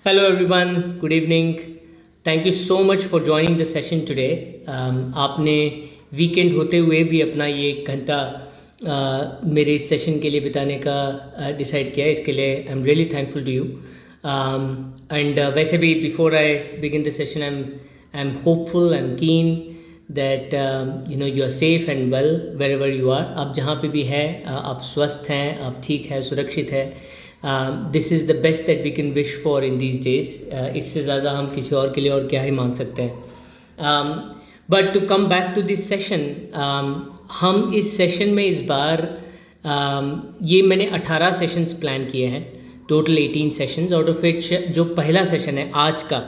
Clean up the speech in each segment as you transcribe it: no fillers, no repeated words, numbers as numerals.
Hello, everyone. Good evening. Thank you so much for joining the session today. आपने weekend होते हुए भी अपना ये 1 घंटा मेरे इस सेशन के लिए बिताने का डिसाइड किया है। इसके लिए I am really thankful to you. And वैसे भी before I begin the session I am hopeful, I am keen that you are safe and well wherever you are. आप जहाँ पे भी है आप स्वस्थ हैं, आप ठीक हैं, सुरक्षित है। This is the best that we can wish for in these days. इससे ज़्यादा हम किसी और के लिए और क्या ही मांग सकते हैं। But to come back to this session, हम इस सेशन में इस बार ये मैंने 18 सेशंस प्लान किए हैं, total 18 sessions, out of which जो पहला सेशन है आज का,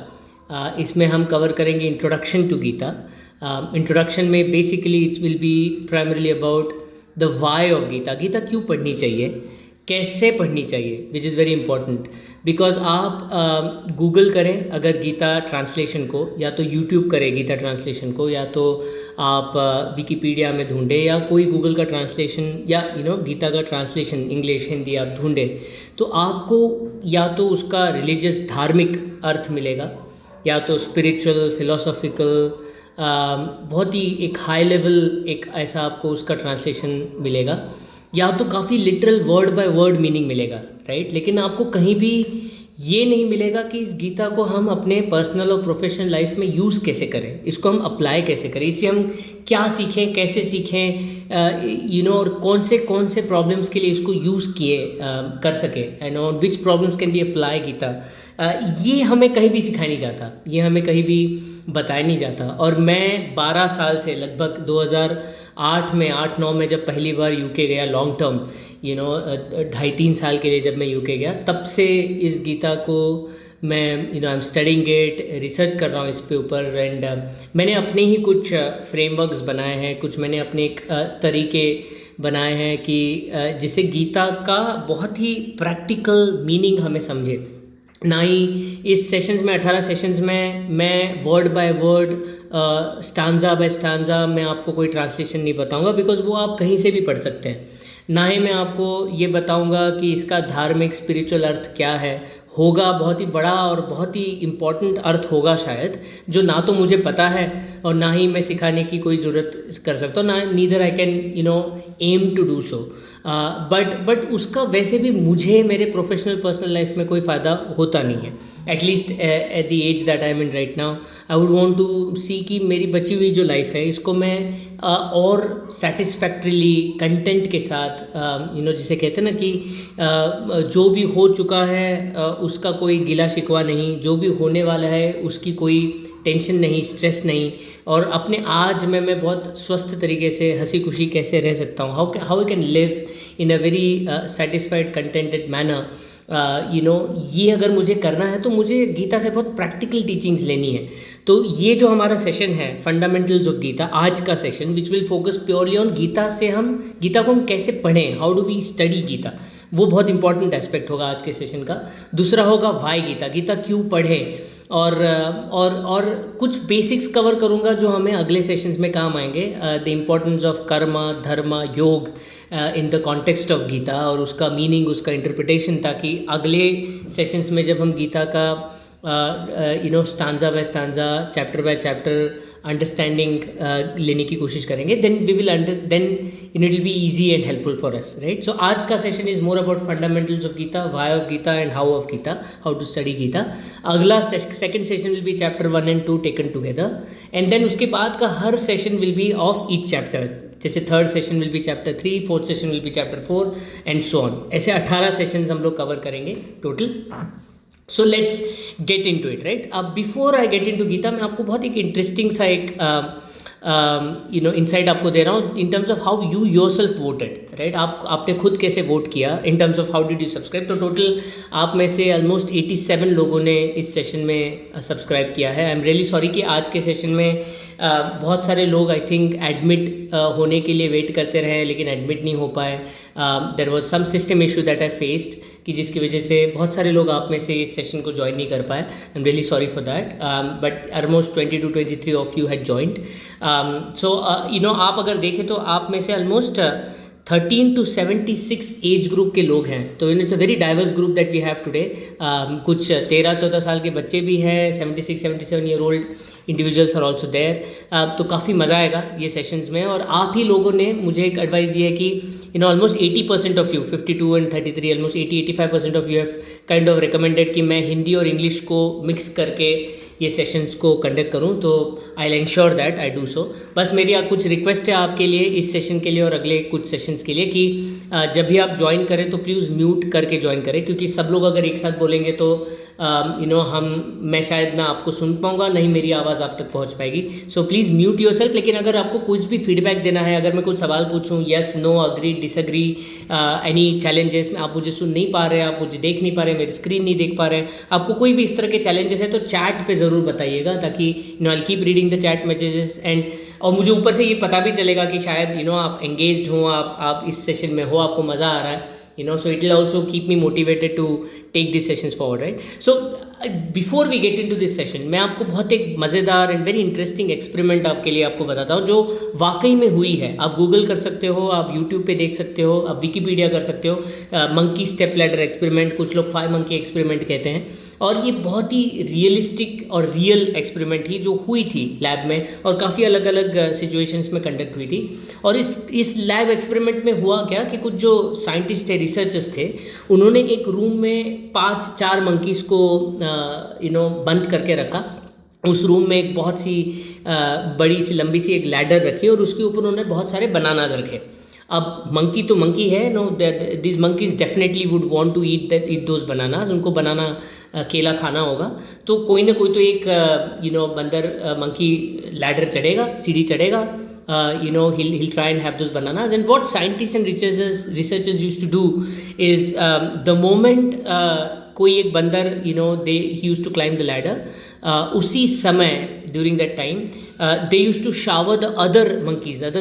इसमें हम कवर करेंगे इंट्रोडक्शन टू गीता। इंट्रोडक्शन में basically it will be primarily about the why of Gita. Gita क्यों पढ़नी चाहिए, कैसे पढ़नी चाहिए, which is very important. Because आप गूगल करें अगर गीता ट्रांसलेशन को, या तो यूट्यूब करें गीता ट्रांसलेशन को, या तो आप विकीपीडिया में ढूंढें, या कोई गूगल का ट्रांसलेशन या गीता का ट्रांसलेशन इंग्लिश हिंदी आप ढूंढें, तो आपको या तो उसका रिलीजियस धार्मिक अर्थ मिलेगा, या तो स्पिरिचुअल फिलोसॉफिकल बहुत ही एक हाई लेवल एक ऐसा आपको उसका ट्रांसलेशन मिलेगा, या तो काफ़ी literal word by word meaning मिलेगा, राइट। लेकिन आपको कहीं भी ये नहीं मिलेगा कि इस गीता को हम अपने पर्सनल और प्रोफेशनल लाइफ में यूज़ कैसे करें, इसको हम अप्लाई कैसे करें, इससे हम क्या सीखें, कैसे सीखें, और कौन से प्रॉब्लम्स के लिए इसको यूज़ कर सकें, and which problems can be apply Gita. ये हमें कहीं भी सिखाया नहीं जाता, ये हमें कहीं भी बताया नहीं जाता। और मैं 12 साल से, लगभग 2008 में 8-9 में जब पहली बार यूके गया लॉन्ग टर्म, 2.5-3 साल के लिए जब मैं यूके गया, तब से इस गीता को मैं I am studying it, research कर रहा हूँ इस पे ऊपर। एंड मैंने अपने ही कुछ फ्रेमवर्क्स बनाए हैं, कुछ मैंने अपने एक तरीके बनाए हैं कि जिससे गीता का बहुत ही प्रैक्टिकल मीनिंग हमें समझे। ना ही इस सेशंस में, 18 सेशंस में मैं word by word, stanza by stanza मैं आपको कोई ट्रांसलेशन नहीं बताऊंगा, बिकॉज वो आप कहीं से भी पढ़ सकते हैं। ना ही मैं आपको ये बताऊंगा कि इसका धार्मिक स्पिरिचुअल अर्थ क्या है। होगा बहुत ही बड़ा और बहुत ही इम्पॉर्टेंट अर्थ होगा शायद, जो ना तो मुझे पता है और ना ही मैं सिखाने की कोई ज़रूरत कर सकता हूँ, ना neither I can aim to do so. But उसका वैसे भी मुझे मेरे प्रोफेशनल पर्सनल लाइफ में कोई फ़ायदा होता नहीं है। At least at the age that I am in right now, I would want to see कि मेरी बची हुई जो लाइफ है इसको मैं और सेटिस्फैक्ट्रीली कंटेंट के साथ, जिसे कहते हैं ना कि जो भी हो चुका है उसका कोई गिला शिकवा नहीं, जो भी होने वाला है उसकी कोई टेंशन नहीं, स्ट्रेस नहीं, और अपने आज में मैं बहुत स्वस्थ तरीके से हंसी खुशी कैसे रह सकता हूँ, how I can live in a very satisfied contented manner. ये अगर मुझे करना है तो मुझे गीता से बहुत प्रैक्टिकल टीचिंग्स लेनी है। तो ये जो हमारा सेशन है फंडामेंटल्स ऑफ गीता, आज का session which will focus purely on Gita से हम गीता को हम कैसे पढ़ें, how do we study Gita, वो बहुत इंपॉर्टेंट एस्पेक्ट होगा आज के सेशन का। दूसरा होगा वाई गीता, गीता क्यों पढ़ें, और कुछ बेसिक्स कवर करूंगा जो हमें अगले सेशंस में काम आएंगे। The importance of karma, dharma, yoga in the context of Gita, और उसका मीनिंग, उसका इंटरप्रिटेशन, ताकि अगले सेशंस में जब हम गीता का stanza by stanza, chapter by chapter understanding लेने की कोशिश करेंगे, then it will be easy and helpful for us, right. So आज का session is more about fundamentals of Gita, why of Gita and how of Gita, how to study Gita. अगला second session will be chapter 1 and 2 taken together, and then उसके बाद का हर session will be of each chapter. जैसे third session will be chapter 3, fourth session will be chapter 4 and so on. ऐसे 18 sessions हम लोग cover करेंगे total. So let's get into it, right. अब before I get into Gita, मैं आपको बहुत एक इंटरेस्टिंग सा एक इनसाइट आपको दे रहा हूँ in terms of how you your self voted, right. आपने खुद कैसे वोट किया in terms of how did you subscribe. तो टोटल आप में से ऑलमोस्ट 87 लोगों ने इस सेशन में सब्सक्राइब किया है। आई एम रियली सॉरी कि आज के सेशन में बहुत सारे लोग आई थिंक एडमिट होने के लिए वेट करते रहे, लेकिन एडमिट नहीं हो पाए। There was some system issue that I faced, कि जिसकी वजह से बहुत सारे लोग आप में से इस सेशन को ज्वाइन नहीं कर पाए। I am really sorry for that, but almost 20 to 23 of you had joined. So आप अगर देखें तो आप में से ऑलमोस्ट 13 to 76 एज ग्रुप के लोग हैं। तो it's a very diverse group that we have today. कुछ 13-14 साल के बच्चे भी हैं, 76-77 year old individuals are also there. तो काफ़ी मज़ा आएगा ये सेशंस में। और आप ही लोगों ने मुझे एक एडवाइस दी है कि almost 80% of you, 52 and 33, almost 80-85% of you have kind of recommended कि मैं हिंदी और इंग्लिश को मिक्स करके ये सेशंस को कंडक्ट करूं। तो I will ensure that I do so. बस मेरी कुछ रिक्वेस्ट है आपके लिए इस सेशन के लिए और अगले कुछ सेशंस के लिए कि जब भी आप ज्वाइन करें तो प्लीज़ म्यूट करके ज्वाइन करें, क्योंकि सब लोग अगर एक साथ बोलेंगे तो मैं शायद ना आपको सुन पाऊंगा, नहीं मेरी आवाज़ आप तक पहुंच पाएगी। So please mute yourself. लेकिन अगर आपको कुछ भी फीडबैक देना है, अगर मैं कुछ सवाल पूछूं, yes no, agree, disagree, any challenges, आप मुझे सुन नहीं पा रहे, आप मुझे देख नहीं पा रहे, मेरी स्क्रीन नहीं देख पा रहे, आपको कोई भी इस तरह के चैलेंजेस है तो चैट पे ज़रूर बताइएगा, ताकि I keep reading the chat messages and और मुझे ऊपर से ये पता भी चलेगा कि शायद आप एंगेज्ड हो, आप इस सेशन में हो, आपको मज़ा आ रहा है, so it will also keep me motivated to take these sessions forward, right? So before we get into this session, मैं आपको बहुत एक मज़ेदार एंड वेरी इंटरेस्टिंग एक्सपेरिमेंट आपके लिए आपको बताता हूँ जो वाकई में हुई है। आप गूगल कर सकते हो, आप यूट्यूब पे देख सकते हो, आप विकीपीडिया कर सकते हो। मंकी स्टेप लैडर एक्सपेरिमेंट, कुछ लोग 5 मंकी एक्सपेरिमेंट कहते हैं। और ये बहुत ही रियलिस्टिक और रियल एक्सपेरिमेंट थी जो हुई थी लैब में, और काफ़ी अलग अलग सिचुएशंस में कंडक्ट हुई थी। और इस लैब एक्सपेरिमेंट में हुआ क्या कि कुछ जो साइंटिस्ट थे, रिसर्चर्स थे, उन्होंने एक रूम में 4 मंकीज़ को बंद करके रखा। उस रूम में एक बहुत सी बड़ी सी लंबी सी एक लैडर रखी और उसके ऊपर उन्होंने बहुत सारे बनानाज रखे। अब मंकी तो मंकी है, नो, this monkeys definitely would want to eat those bananas. उनको बनाना केला खाना होगा, तो कोई ना कोई तो एक बंदर मंकी लैडर चढ़ेगा, सीढ़ी चढ़ेगा, he'll try and have those bananas. And what scientists and researchers used to do is the moment कोई एक बंदर he used to climb the ladder, उसी समय during that time they used to shower the other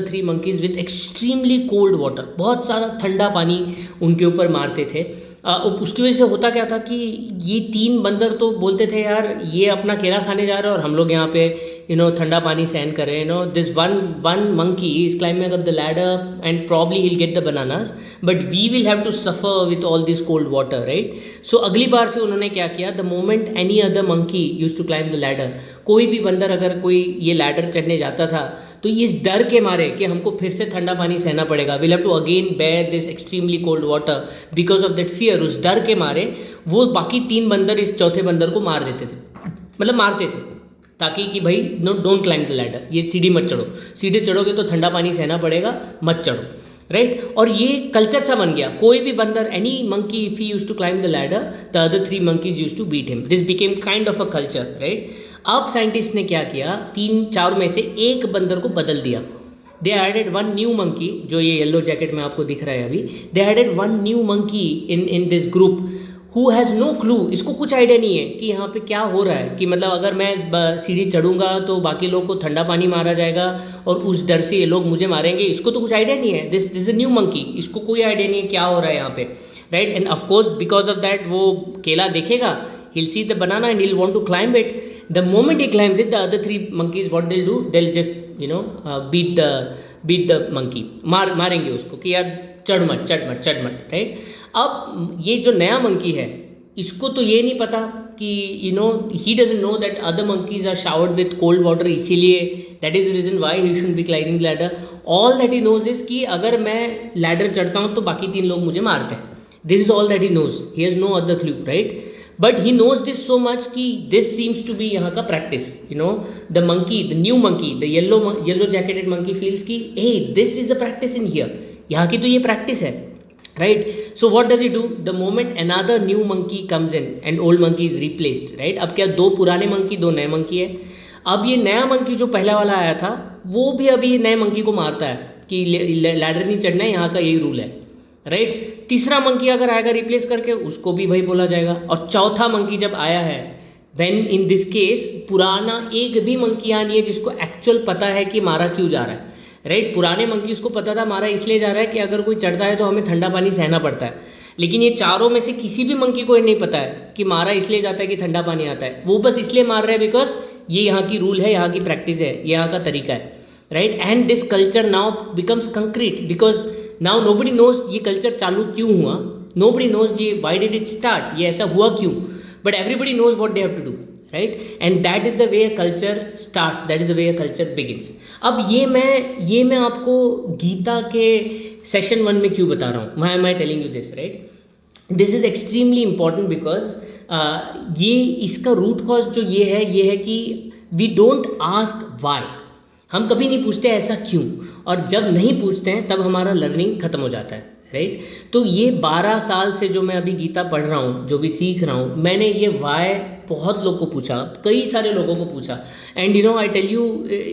3 monkeys with extremely cold water. बहुत सारा ठंडा पानी उनके ऊपर मारते थे। उसकी वजह से होता क्या था कि ये 3 बंदर तो बोलते थे यार ये अपना केला खाने जा रहे हैं और हम लोग यहाँ पे ठंडा पानी सहन कर रहे हैं। This one monkey is climbing up the ladder and probably he will get the bananas, but we will have to suffer with all this cold water, right? So अगली बार से उन्होंने क्या किया, the moment any other monkey use to climb the ladder, कोई भी बंदर अगर कोई ये लैडर चढ़ने जाता था तो इस डर के मारे कि हमको फिर से ठंडा पानी सहना पड़ेगा, will have to again bear this extremely cold water, because of that fear, उस डर के मारे वो बाकी 3 बंदर इस चौथे बंदर को मार देते थे, मतलब मारते थे, ताकि कि भाई no, don't climb the ladder, ये सीढ़ी मत चढ़ो, सीढ़ी चढ़ोगे तो ठंडा पानी सहना पड़ेगा, मत चढ़ो, राइट? और ये कल्चर सा बन गया। कोई भी बंदर, any monkey if he use to climb the ladder, the other 3 monkeys use to beat him. This became kind of a culture, right? अब साइंटिस्ट ने क्या किया, 3-4 में से एक बंदर को बदल दिया। दे एडेड 1 न्यू मंकी, जो ये येलो जैकेट में आपको दिख रहा है अभी, they added 1 new monkey in this group who has no clue, इसको कुछ आइडिया नहीं है कि यहाँ पे क्या हो रहा है, कि मतलब अगर मैं सीढ़ी चढ़ूंगा तो बाकी लोग को ठंडा पानी मारा जाएगा और उस डर से ये लोग मुझे मारेंगे, इसको तो कुछ आइडिया नहीं है। This is a new monkey, इसको कोई आइडिया नहीं है क्या हो रहा है यहाँ पे, right? And of course because of that वो केला देखेगा, he'll see the banana and he'll want to climb it. The moment he climbs it, the other 3 monkeys, what they'll do, they'll just beat the monkey, मारेंगे उसको कि यार चढ़ मत, right? अब ये जो नया मंकी है, इसको तो ये नहीं पता कि he doesn't know that other monkeys are showered with cold water, इसीलिए that is the reason why he shouldn't be climbing the ladder. All that he knows is कि अगर मैं लैडर चढ़ता हूँ तो बाकी 3 लोग मुझे मारते हैं. This is all that he knows. He has no other clue, right? But he knows this so much कि this seems to be यहाँ का practice. The monkey, the new monkey, the yellow jacketed monkey feels कि hey, this is the practice in here. यहाँ की तो ये practice है, right? So what does he do? The moment another new monkey comes in and old monkey is replaced, right? अब क्या 2 पुराने monkey 2 नए monkey है. अब ये नया monkey जो पहला वाला आया था वो भी अभी नए monkey को मारता है कि लैडर नहीं चढ़ना है, यहाँ का यही रूल है, राइट? तीसरा मंकी अगर आएगा रिप्लेस करके, उसको भी वही बोला जाएगा. और चौथा मंकी जब आया है, व्हेन इन दिस केस पुराना एक भी मंकी यहाँ नहीं है जिसको एक्चुअल पता है कि मारा क्यों जा रहा है, राइट? पुराने मंकी उसको पता था मारा इसलिए जा रहा है कि अगर कोई चढ़ता है तो हमें ठंडा पानी सहना पड़ता है. लेकिन ये चारों में से किसी भी मंकी को ये नहीं पता है कि मारा इसलिए जाता है कि ठंडा पानी आता है. वो बस इसलिए मार रहे हैं बिकॉज ये यहाँ की रूल है, यहाँ की प्रैक्टिस है, ये यहाँ का तरीका है, right? And this culture now becomes concrete because now nobody knows ये कल्चर चालू क्यों हुआ, नोबडी नोज ये वाई डिड इट स्टार्ट, ये ऐसा हुआ क्यों, but everybody knows what they have to do, right, and that is the way a culture starts, that is the way a culture begins. अब ये मैं आपको गीता के सेशन 1 में क्यों बता रहा हूँ, why am I telling you this, right, this is extremely important because ये इसका रूट कॉज जो ये है कि वी डोंट आस्क वाई, हम कभी नहीं पूछते ऐसा क्यों, और जब नहीं पूछते हैं तब हमारा लर्निंग खत्म हो जाता है, राइट। तो ये 12 साल से जो मैं अभी गीता पढ़ रहा हूँ, जो भी सीख रहा हूँ, मैंने ये वाई बहुत लोग को पूछा, कई सारे लोगों को पूछा, and you know I tell you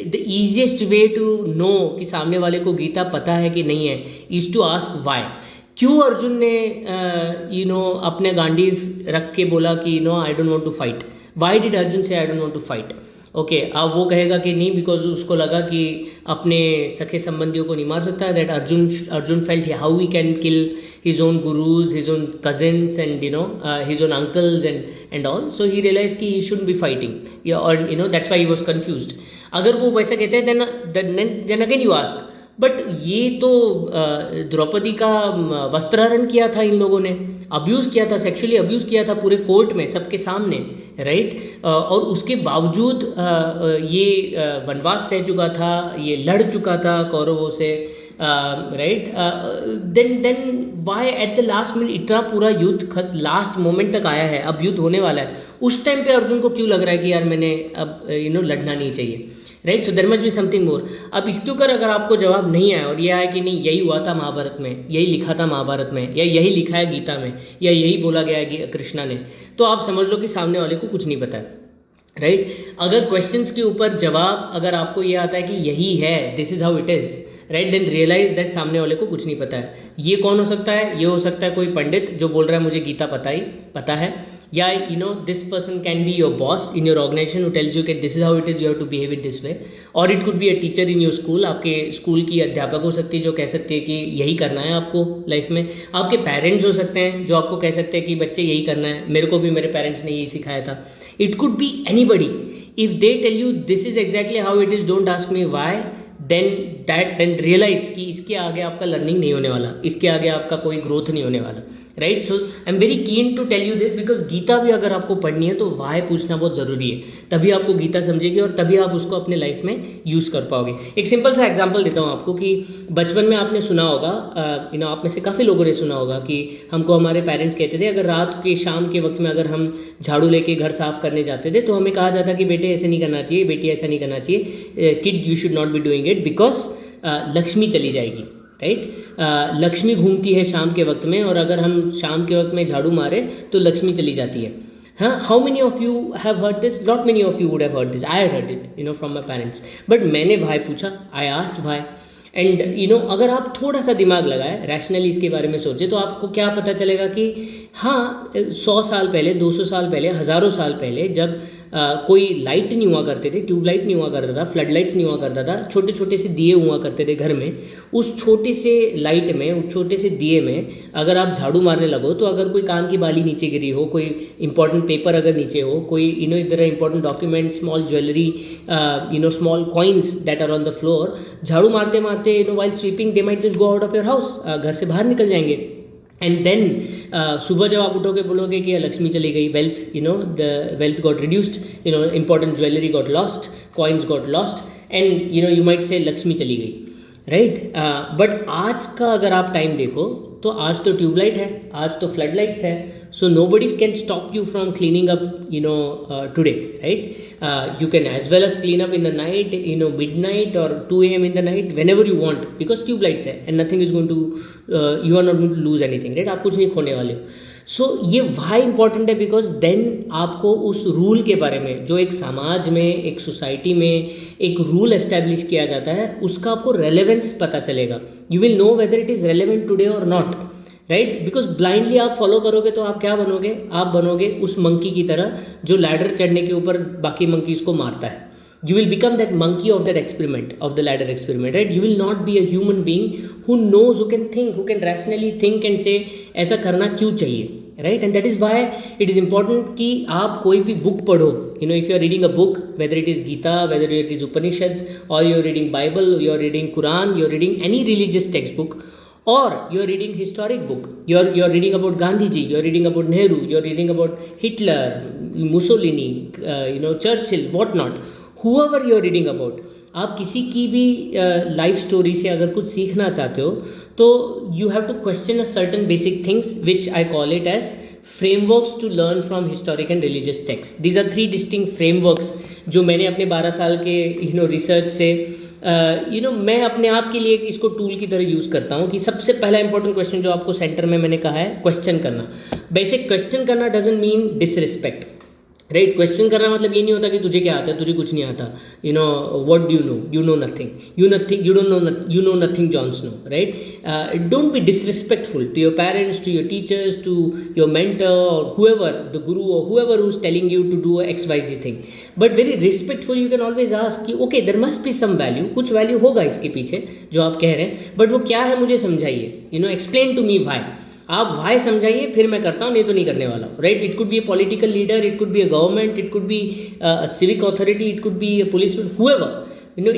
the easiest way to know कि सामने वाले को गीता पता है कि नहीं है इज़ टू आस्क वाई। क्यों अर्जुन ने अपने गांडीव रख के बोला कि I don't want to fight, why did Arjun से I don't want to fight, okay, अब वो कहेगा कि नहीं बिकॉज उसको लगा कि अपने सखे संबंधियों को नहीं मार सकता, that Arjun felt how he can kill his own gurus, his own cousins and his own uncles and all, so he realize कि ही शुडंट बी फाइटिंग, और that's why he was confused. अगर वो वैसा कहते हैं then again you ask, but ये तो द्रौपदी का वस्त्राहरण किया था इन लोगों ने, अब्यूज़ किया था, सेक्सुअली अब्यूज़ किया था पूरे कोर्ट में सबके सामने, राइट, और उसके बावजूद ये वनवास सह चुका था, ये लड़ चुका था कौरवों से, right, then why at the last minute इतना पूरा युद्ध लास्ट मोमेंट तक आया है, अब युद्ध होने वाला है, उस टाइम पे अर्जुन को क्यों लग रहा है कि यार मैंने अब लड़ना नहीं चाहिए, right, so there must be something more. अब इसके ऊपर अगर आपको जवाब नहीं आया और ये आया कि नहीं यही हुआ था महाभारत में, यही लिखा था महाभारत में, या यही लिखा है गीता में, या यही बोला गया है कृष्णा ने, तो आप समझ लो कि सामने वाले को कुछ नहीं पता है, राइट। अगर क्वेश्चंस के ऊपर जवाब अगर आपको ये आता है कि यही है, this is how it is, right, then realize that सामने वाले को कुछ नहीं पता है। ये कौन हो सकता है, ये हो सकता है कोई पंडित जो बोल रहा है मुझे गीता पता है, या this person can be your boss in your organisation who tells you कि this is how it is, you have to behave it this way, और it could be a teacher in your school, आपके school की अध्यापक हो सकती है जो कह सकती है कि यही करना है आपको लाइफ में, आपके पेरेंट्स हो सकते हैं जो आपको कह सकते हैं कि बच्चे यही करना है, मेरे को भी मेरे पेरेंट्स ने यही सिखाया था, it could be anybody, if they tell you this is exactly how it is, don't ask me why, then realize कि इसके आगे आपका लर्निंग नहीं होने वाला, इसके आगे आपका कोई ग्रोथ नहीं होने वाला, right. So I am very keen to tell you this because Gita भी अगर आपको पढ़नी है तो वाई पूछना बहुत ज़रूरी है, तभी आपको गीता समझेगी और तभी आप उसको अपने लाइफ में यूज़ कर पाओगे। एक सिंपल सा एग्जांपल देता हूँ आपको कि बचपन में आपने सुना होगा, आप में से काफ़ी लोगों ने सुना होगा कि हमको हमारे पेरेंट्स कहते थे अगर रात के शाम के वक्त में अगर हम झाड़ू लेके घर साफ़ करने जाते थे तो हमें कहा जाता कि बेटे ऐसे नहीं करना चाहिए, बेटी ऐसा नहीं करना चाहिए, kid you should not be doing it because Lakshmi चली जाएगी, राइट, लक्ष्मी घूमती है शाम के वक्त में, और अगर हम शाम के वक्त में झाड़ू मारे तो लक्ष्मी चली जाती है। हाँ, how many of you have heard this, not many of you would have heard this, I had heard it from my parents, but मैंने भाई पूछा, आई आस्क्ड भाई, एंड अगर आप थोड़ा सा दिमाग लगाए, रैशनली इसके बारे में सोचे, तो आपको क्या पता चलेगा कि हाँ 100 साल पहले, 200 साल पहले, हज़ारों साल पहले जब कोई लाइट नहीं हुआ करते थे, ट्यूबलाइट नहीं हुआ करता था, फ्लड लाइट्स नहीं हुआ करता था, छोटे छोटे से दिए हुआ करते थे घर में, उस छोटे से लाइट में, उस छोटे से दिए में अगर आप झाड़ू मारने लगो तो अगर कोई कान की बाली नीचे गिरी हो, कोई इंपॉर्टेंट पेपर अगर नीचे हो, कोई इधर important document, small jewellery, small coins that are on the floor, झाड़ू मारते मारते while sweeping they might just go out of your house, घर से बाहर निकल जाएंगे, एंड देन सुबह जब आप उठोगे बोलोगे कि लक्ष्मी चली गई, wealth the wealth got reduced, important jewellery got lost, coins got lost, and you might say Lakshmi चली गई, राइट। बट आज का अगर आप टाइम देखो तो आज तो ट्यूबलाइट है, आज तो फ्लड लाइट्स है, so nobody can stop you from cleaning up today, right, you can as well as clean up in the night, midnight or 2 a.m. in the night, whenever you want, because tube lights है and nothing is going to you are not going to lose anything, right, आप कुछ नहीं खोने वाले हो। सो ये Y important है because then आपको उस रूल के बारे में, जो एक समाज में, एक सोसाइटी में एक रूल एस्टेब्लिश किया जाता है, उसका आपको रेलेवेंस पता चलेगा, you will know whether it is relevant today और नॉट, राइट, बिकॉज ब्लाइंडली आप फॉलो करोगे तो आप क्या बनोगे, आप बनोगे उस मंकी की तरह जो लैडर चढ़ने के ऊपर बाकी मंकीज को मारता है, you will become that monkey of that experiment, of the ladder experiment, right, you will not be a human being who knows, who can think, who can rationally think and say ऐसा करना क्यों चाहिए, right, and that is why it is important कि आप कोई भी book पढ़ो, if you are reading a book, whether it is Gita, whether it is Upanishads, or you are reading Bible, you are reading Quran, you are reading any religious textbook, or you're reading historic book, you're reading about Gandhi ji, you're reading about Nehru, you're reading about Hitler, Mussolini, Churchill, what not, whoever you're reading about, आप किसी की भी life story से अगर कुछ सीखना चाहते हो तो you have to question a certain basic things which I call it as frameworks to learn from historic and religious text. These are 3 distinct frameworks जो मैंने अपने 12 साल के रिसर्च से मैं अपने आप के लिए इसको टूल की तरह यूज़ करता हूँ कि सबसे पहला इंपॉर्टेंट क्वेश्चन जो आपको सेंटर में मैंने कहा है क्वेश्चन करना. बेसिक क्वेश्चन करना doesn't mean disrespect, right. Question करना मतलब ये नहीं होता कि तुझे क्या आता है, तुझे कुछ नहीं आता, what do you know nothing, you know nothing Jon Snow, right. Don't be disrespectful to your parents, to your teachers, to your mentor और whoever the guru or whoever who's telling you to do XYZ thing, but very respectful. you can always ask कि okay there must be some value, कुछ value होगा इसके पीछे जो आप कह रहे हैं, बट वो क्या है मुझे समझाइए, एक्सप्लेन टू मी व्हाई. आप वाई समझाइए फिर मैं करता हूँ, नहीं तो नहीं करने वाला हूँ, right. It could be a political leader, it could be a government, it could be a civic authority, it could be a policeman, whoever.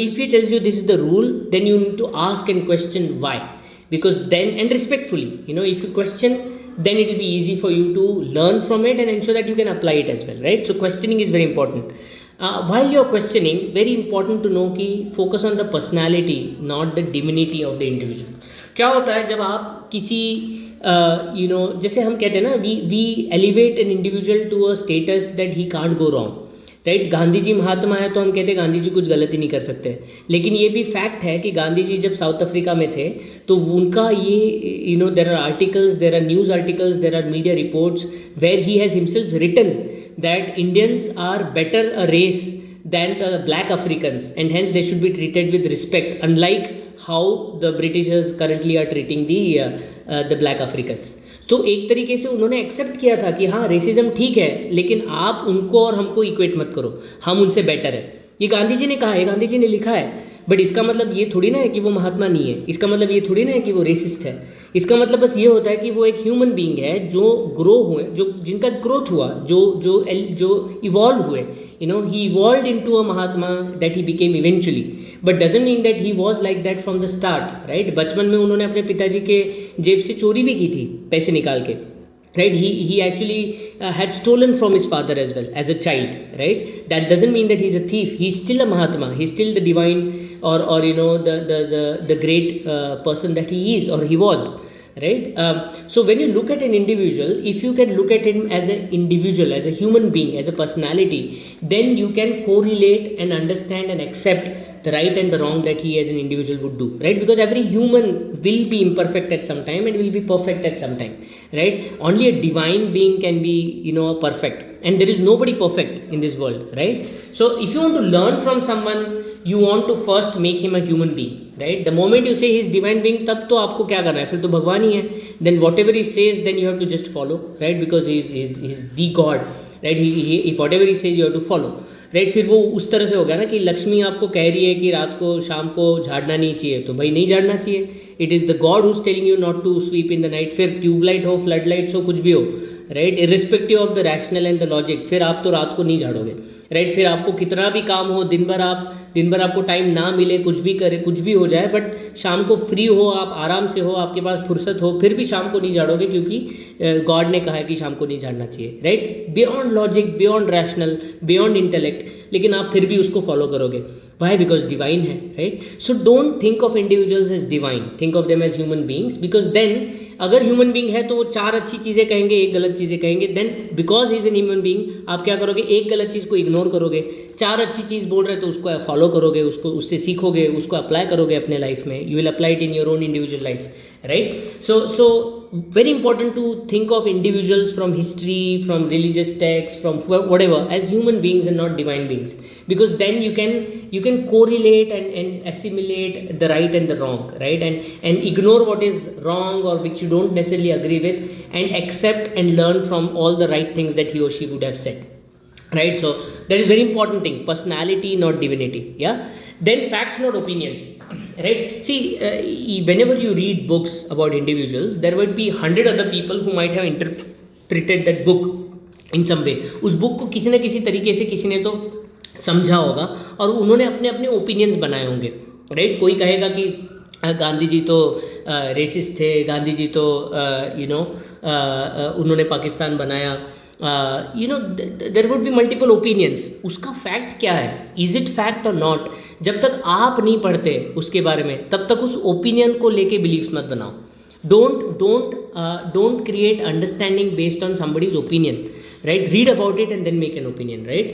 If he tells you this is the rule, then you need to ask and question why, because then, and respectfully, if you question, then it will be easy for you to learn from it and ensure that you can apply it as well, right. So questioning is very important. While you are questioning, very important to know कि focus on the personality, not the divinity of the individual. क्या होता है जब आप किसी जैसे हम कहते हैं ना, we elevate an individual to a status that he can't go wrong, right. Gandhi ji Mahatma है तो हम कहते हैं गांधी जी कुछ गलती नहीं कर सकते, लेकिन ये भी फैक्ट है कि गांधी जी जब साउथ अफ्रीका में थे तो उनका ये there are articles, there are news articles, there are media reports where he has himself written that Indians are better a race than the black Africans and hence they should be treated with respect, unlike how the Britishers currently are treating the black Africans. तो एक तरीके से उन्होंने accept किया था कि हाँ racism ठीक है, लेकिन आप उनको और हमको इक्वेट मत करो, हम उनसे बेटर है. ये गांधी जी ने कहा है, गांधी जी ने लिखा है, बट इसका मतलब ये थोड़ी ना है कि वो महात्मा नहीं है, इसका मतलब ये थोड़ी ना है कि वो रेसिस्ट है. इसका मतलब बस ये होता है कि वो एक ह्यूमन बीइंग है जो ग्रो हुए, जो जिनका ग्रोथ हुआ, जो इवॉल्व हुए, he evolved into a Mahatma that he became eventually, but doesn't mean that he was like that from the start, right. बचपन में उन्होंने अपने पिताजी के जेब से चोरी भी की थी पैसे निकाल के, right. He actually had stolen from his father as well as a child, right. That doesn't mean that he's a thief. He's still a mahatma, he's still the divine or the great person that he is or he was, right. So when you look at an individual, if you can look at him as an individual, as a human being, as a personality, then you can correlate and understand and accept the right and the wrong that he as an individual would do, right. Because every human will be imperfect at some time and will be perfect at some time, right. Only a divine being can be perfect, and there is nobody perfect in this world, right. So if you want to learn from someone, you want to first make him a human being, right. The moment you say he is divine being, तब तो आपको क्या करना है, फिर तो भगवान ही है. Then whatever he says, then you have to just follow, right, because he is the God, right. If whatever he says you have to follow, right. फिर वो उस तरह से हो गया ना कि लक्ष्मी आपको कह रही है कि रात को शाम को झाड़ना नहीं चाहिए, तो भाई नहीं झाड़ना चाहिए. It is the god who's telling you not to sweep in the night. फिर ट्यूबलाइट हो, फ्लड लाइट्स हो, कुछ भी हो, right, irrespective of the rational and the logic, फिर आप तो रात को नहीं झाड़ोगे, राइट. फिर आपको कितना भी काम हो, दिन भर आपको टाइम ना मिले, कुछ भी करे, कुछ भी हो जाए, बट शाम को फ्री हो, आप आराम से हो, आपके पास फुर्सत हो, फिर भी शाम को नहीं झाड़ोगे क्योंकि गॉड ने कहा है कि शाम को नहीं झाड़ना चाहिए, right. Beyond logic, beyond rational, beyond intellect, लेकिन आप फिर भी उसको फॉलो करोगे. वाई? बिकॉज डिवाइन है, right. So don't think of individuals as divine, think of them as human beings, because then अगर ह्यूमन बींग है तो वो 4 अच्छी चीज़ें कहेंगे, 1 गलत चीज़ें कहेंगे. Then because he is an human being, आप क्या करोगे, 1 गलत चीज़ को इग्नोर करोगे, 4 अच्छी चीज़ बोल रहे तो उसको फॉलो करोगे, उसको उससे सीखोगे, उसको अप्लाई करोगे अपने लाइफ में. You will apply it in your own individual life, right. So very important to think of individuals from history, from religious texts, from whatever, as human beings and not divine beings, because then you can correlate and assimilate the right and the wrong, right, and ignore what is wrong or which you don't necessarily agree with, and accept and learn from all the right things that he or she would have said, right. So that is very important thing, personality not divinity. Yeah. Then facts not opinions, right. See, whenever you read books about individuals, there would be 100 other people who might have interpreted that book in some way. उस book को किसी न किसी तरीके से किसी ने तो समझा होगा और उन्होंने अपने अपने ओपिनियंस बनाए होंगे, राइट. कोई कहेगा कि गांधी जी तो रेसिस्ट थे, गांधी जी तो उन्होंने पाकिस्तान बनाया, there would be multiple opinions. उसका फैक्ट क्या है, इज इट फैक्ट और नॉट? जब तक आप नहीं पढ़ते उसके बारे में तब तक उस ओपिनियन को लेके बिलीव्स मत बनाओ। don't create understanding based on somebody's opinion, right? Read about it and then make an opinion, right?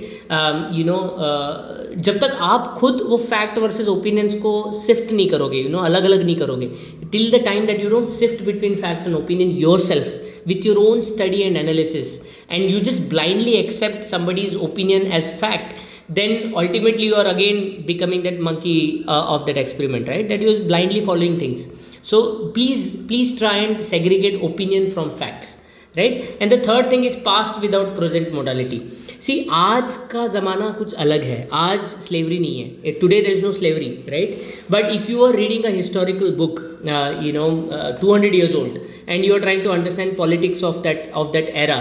जब तक आप खुद वो फैक्ट वर्सेस ओपिनियंस को सिफ्ट नहीं करोगे, अलग अलग नहीं करोगे, till the time that you don't sift between fact and opinion yourself with your own study and analysis, and you just blindly accept somebody's opinion as fact, then ultimately you are again becoming that monkey of that experiment, right? That you are blindly following things. So please try and segregate opinion from facts, right? And the third thing is past without present modality. See, आज का ज़माना कुछ अलग है, आज slavery नहीं है, today there is no slavery, right? But if you are reading a historical book 200 years old and you are trying to understand politics of that era,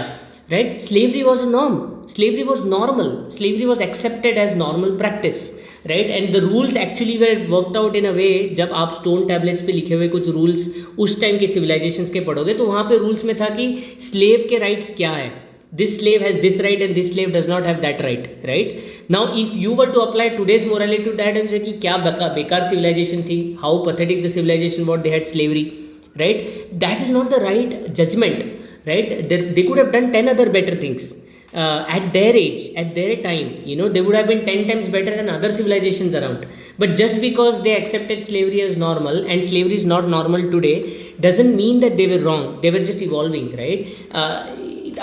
right? Slavery was a norm, slavery was normal, slavery was accepted as normal practice, right? And the rules actually were worked out in a way, जब आप stone tablets पे लिखे हुए कुछ rules उस time के civilisations के पढ़ोगे तो वहाँ पे रूल्स में था कि स्लेव के राइट्स क्या है, this slave has this right and this slave does not have that right, right? Now if you were to apply today's morality to that and say कि क्या बेकार सिविलाइजेशन थी, how pathetic the civilization what they had slavery, right? That is not the right judgment, right? They could have done 10 other better things. At their age, at their time, they would have been 10 times better than other civilizations around. But just because they accepted slavery as normal, and slavery is not normal today, doesn't mean that they were wrong. They were just evolving, right?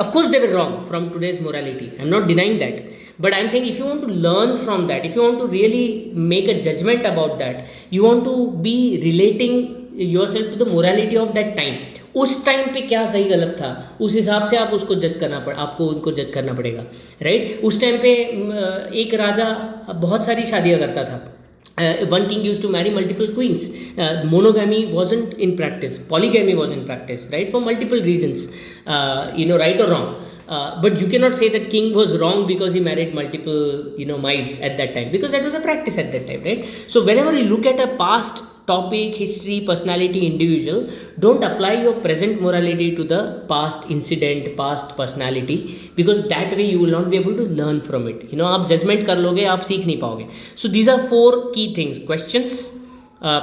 Of course they were wrong from today's morality, I'm not denying that, but I'm saying if you want to learn from that, if you want to really make a judgment about that, you want to be relating yourself to the morality of that time. उस time पे क्या सही गलत था, उस हिसाब से आप उसको आपको उनको जज करना पड़ेगा, राइट? उस टाइम पे एक राजा बहुत सारी शादियाँ करता था. One king used to marry multiple queens. Monogamy wasn't in practice, polygamy was in practice, right? For multiple reasons, right or wrong. But you cannot say that king was wrong because he married multiple wives at that time, because that was a practice at that time, right? So whenever you look at a past topic, history, personality, individual, don't apply your present morality to the past incident, past personality, because that way you will not be able to learn from it. आप judgment कर लोगे, आप सीख नहीं पाओगे. So these are 4 key things: questions,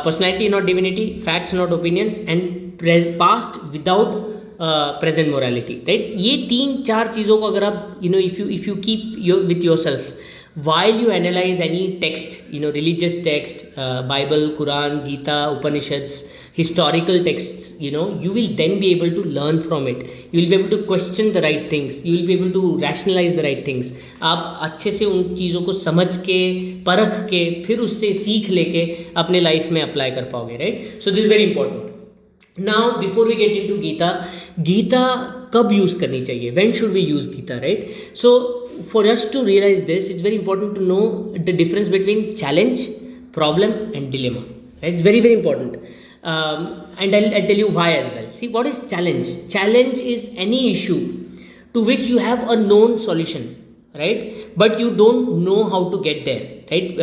personality not divinity, facts not opinions, and past without present morality, right? ये 3-4 चीज़ों को अगर आप if you keep with yourself while you analyze any text, religious text, Bible, Quran, Gita, Upanishads, historical texts, you will then be able to learn from it. You will be able to question the right things, you will be able to rationalize the right things. आप अच्छे से उन चीज़ों को समझ के, परख के, फिर उससे सीख लेके अपने लाइफ में अप्लाई कर पाओगे, right? So this is very important. Now before we get into Gita कब यूज़ करनी चाहिए, when should we use Gita, right? So for us to realize this, it's very important to know the difference between challenge, problem and dilemma, right? It's very, very important. And I'll tell you why as well. See, what is challenge? Challenge is any issue to which you have a known solution, right? But you don't know how to get there, right?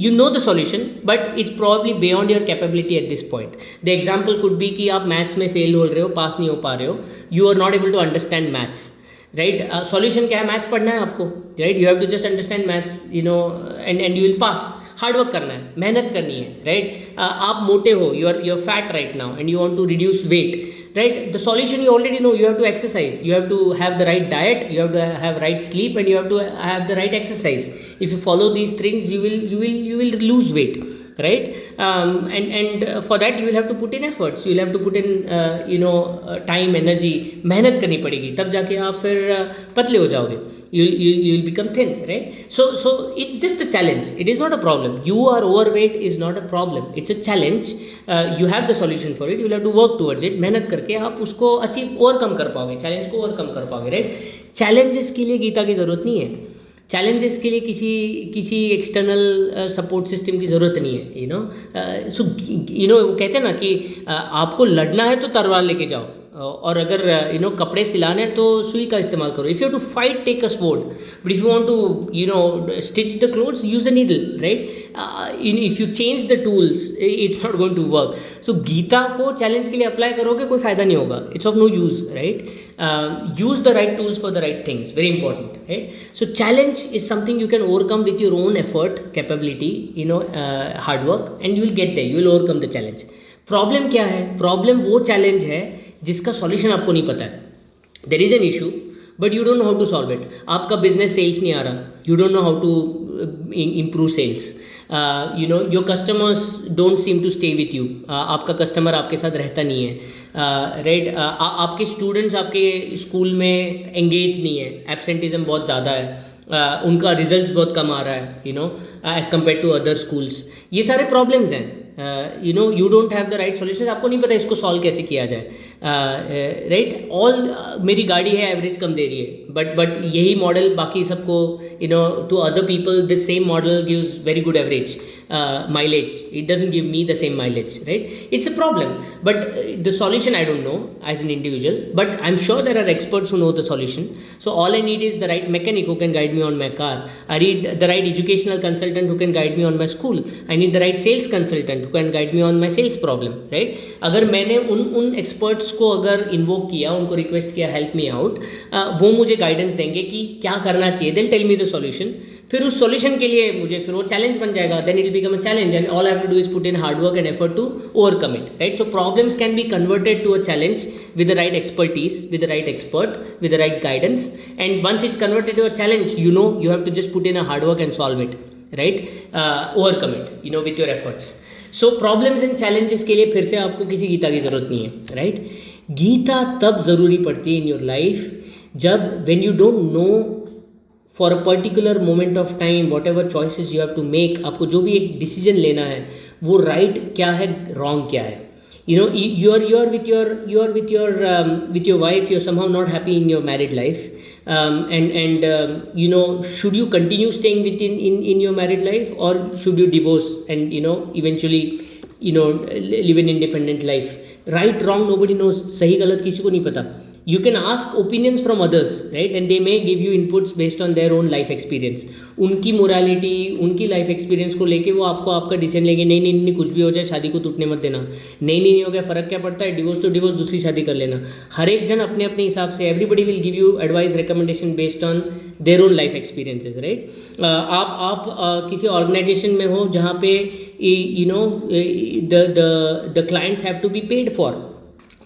You know the solution, but it's probably beyond your capability at this point. The example could be कि आप maths में fail हो रहे हो, pass नहीं हो पा रहे हो, you are not able to understand maths. Right? Solution क्या है? मैथ्स पढ़ना है आपको, right? You have to just understand maths, and you will pass. Hard work करना है, मेहनत करनी है, राइट? आप मोटे हो, you are fat right now and you want to reduce weight, right? The solution you already know. You have to exercise, you have to have the right diet, you have to have right sleep, and you have to have the right exercise. If you follow these things, you will lose weight, right? And for that you will have to put in efforts, you will have to put in time, energy, मेहनत करनी पड़ेगी, तब जाके आप फिर पतले हो जाओगे, you'll become thin, right? So it's just a challenge, it is not a problem. You are overweight is not a problem, it's a challenge. You have the solution for it, you'll have to work towards it. मेहनत करके आप उसको achieve overcome कर पाओगे, challenge को overcome कर पाओगे, right? Challenges के लिए गीता की ज़रूरत नहीं है, चैलेंजेस के लिए किसी एक्सटर्नल सपोर्ट सिस्टम की ज़रूरत नहीं है. सो वो कहते हैं ना कि आपको लड़ना है तो तलवार लेके जाओ, और अगर कपड़े सिलाने हैं तो सुई का इस्तेमाल करो. If you have to fight, take a sword. But if you want to stitch the clothes, use a needle, right. If you change the tools, it's not going to work. So Gita को challenge के लिए apply करोगे, कोई फ़ायदा नहीं होगा. It's of no use, right. Use the right tools for the right things, very important, right. So challenge is something you can overcome with your own effort, capability, hard work, and you will get there. You will overcome the challenge. Problem क्या है? Problem वो challenge है जिसका solution आपको नहीं पता है. There is an issue but you don't know how to solve it. आपका बिजनेस सेल्स नहीं आ रहा, you don't know how to improve sales. Your customers don't seem to stay with you. आपका कस्टमर आपके साथ रहता नहीं है, राइट. आपके स्टूडेंट्स आपके स्कूल में एंगेज नहीं है, एब्सेंटिज्म बहुत ज़्यादा है, उनका रिजल्ट्स बहुत कम आ रहा है, as compare to other schools. ये सारे प्रॉब्लम्स हैं. You don't have the right solution. आपको नहीं पता इसको सॉल्व कैसे किया जाए, राइट. मेरी गाड़ी है, एवरेज कम दे रही है, बट यही मॉडल बाकी सबको, to other people this same model gives very good average mileage. It doesn't give me the same mileage, right? It's a problem, but the solution I don't know as an individual, but I'm sure there are experts who know the solution. So all I need is the right mechanic who can guide me on my car. I need the right educational consultant who can guide me on my school. I need the right sales consultant who can guide me on my sales problem, right? अगर मैंने उन experts को अगर invoke किया, उनको request किया help me out, वो मुझे guidance देंगे कि क्या करना चाहिए, then tell me the solution. फिर उस सॉल्यूशन के लिए मुझे फिर वो चैलेंज बन जाएगा, then it become a challenge and all I have to do is put in hard work and effort to overcome it, right. So problems can be converted to a challenge with the right expertise, with the right expert, with the right guidance, and once it's converted to a challenge, you have to just put in a hard work and solve it, right. Overcome it, with your efforts. So problems and challenges के लिए फिर से आपको किसी गीता की ज़रूरत नहीं है, राइट. गीता तब ज़रूरी पड़ती है इन योर लाइफ जब when you don't know for a particular moment of time whatever choices you have to make. आपको जो भी एक डिसीजन लेना है वो राइट क्या है, रॉन्ग क्या है. you are with your wife, you're somehow not happy in your married life, and should you continue staying in your married life, or should you divorce and eventually live an independent life. Right, wrong, nobody knows. सही गलत किसी को नहीं पता. You can ask opinions from others, right, and they may give you inputs based on their own life experience. उनकी morality, उनकी life experience को लेके वो आपका डिसीजन लेंगे. नहीं, कुछ भी हो जाए शादी को टूटने मत देना. नहीं हो गया, फ़र्क क्या पड़ता है, डिवोर्स तो डिवोर्स, दूसरी शादी कर लेना. हर एक जन अपने अपने हिसाब से, everybody will give you advice, recommendation based on their own life experiences, right. आप किसी ऑर्गेनाइजेशन में हो जहाँ पे the clients have to be paid for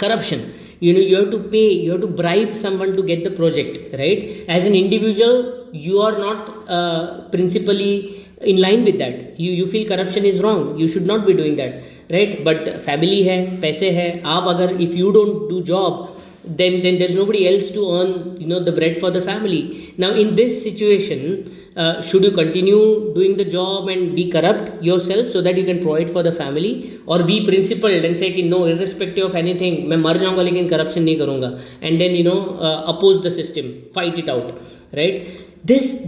corruption. You have to pay, you have to bribe someone to get the project, right. As an individual you are not principally in line with that. You feel corruption is wrong, you should not be doing that, right. But family है, पैसे है, आप अगर if you don't do job, then there's nobody else to earn the bread for the family. Now in this situation, should you continue doing the job and be corrupt yourself so that you can provide for the family, or be principled and say कि no, irrespective of anything मैं मर जाऊँगा लेकिन corruption नहीं करूँगा, and then oppose the system, fight it out, right.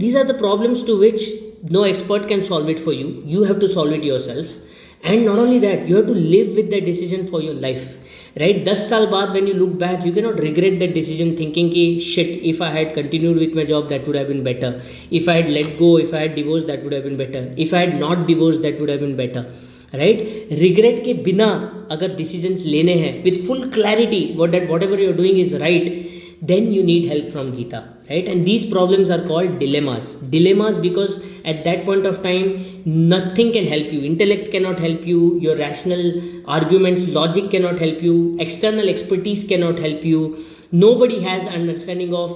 These are the problems to which no expert can solve it for you. You have to solve it yourself, and not only that, you have to live with that decision for your life, right. 10 साल बाद when you look back, you cannot regret that decision thinking कि shit, if I had continued with my job that would have been better, if I had let go, if I had divorced that would have been better, if I had not divorced that would have been better, right. Regret के बिना अगर decisions लेने हैं with full clarity whatever you are doing is right, then you need help from Gita, right. And these problems are called dilemmas because at that point of time nothing can help you. Intellect cannot help you, your rational arguments, logic cannot help you, external expertise cannot help you. Nobody has understanding of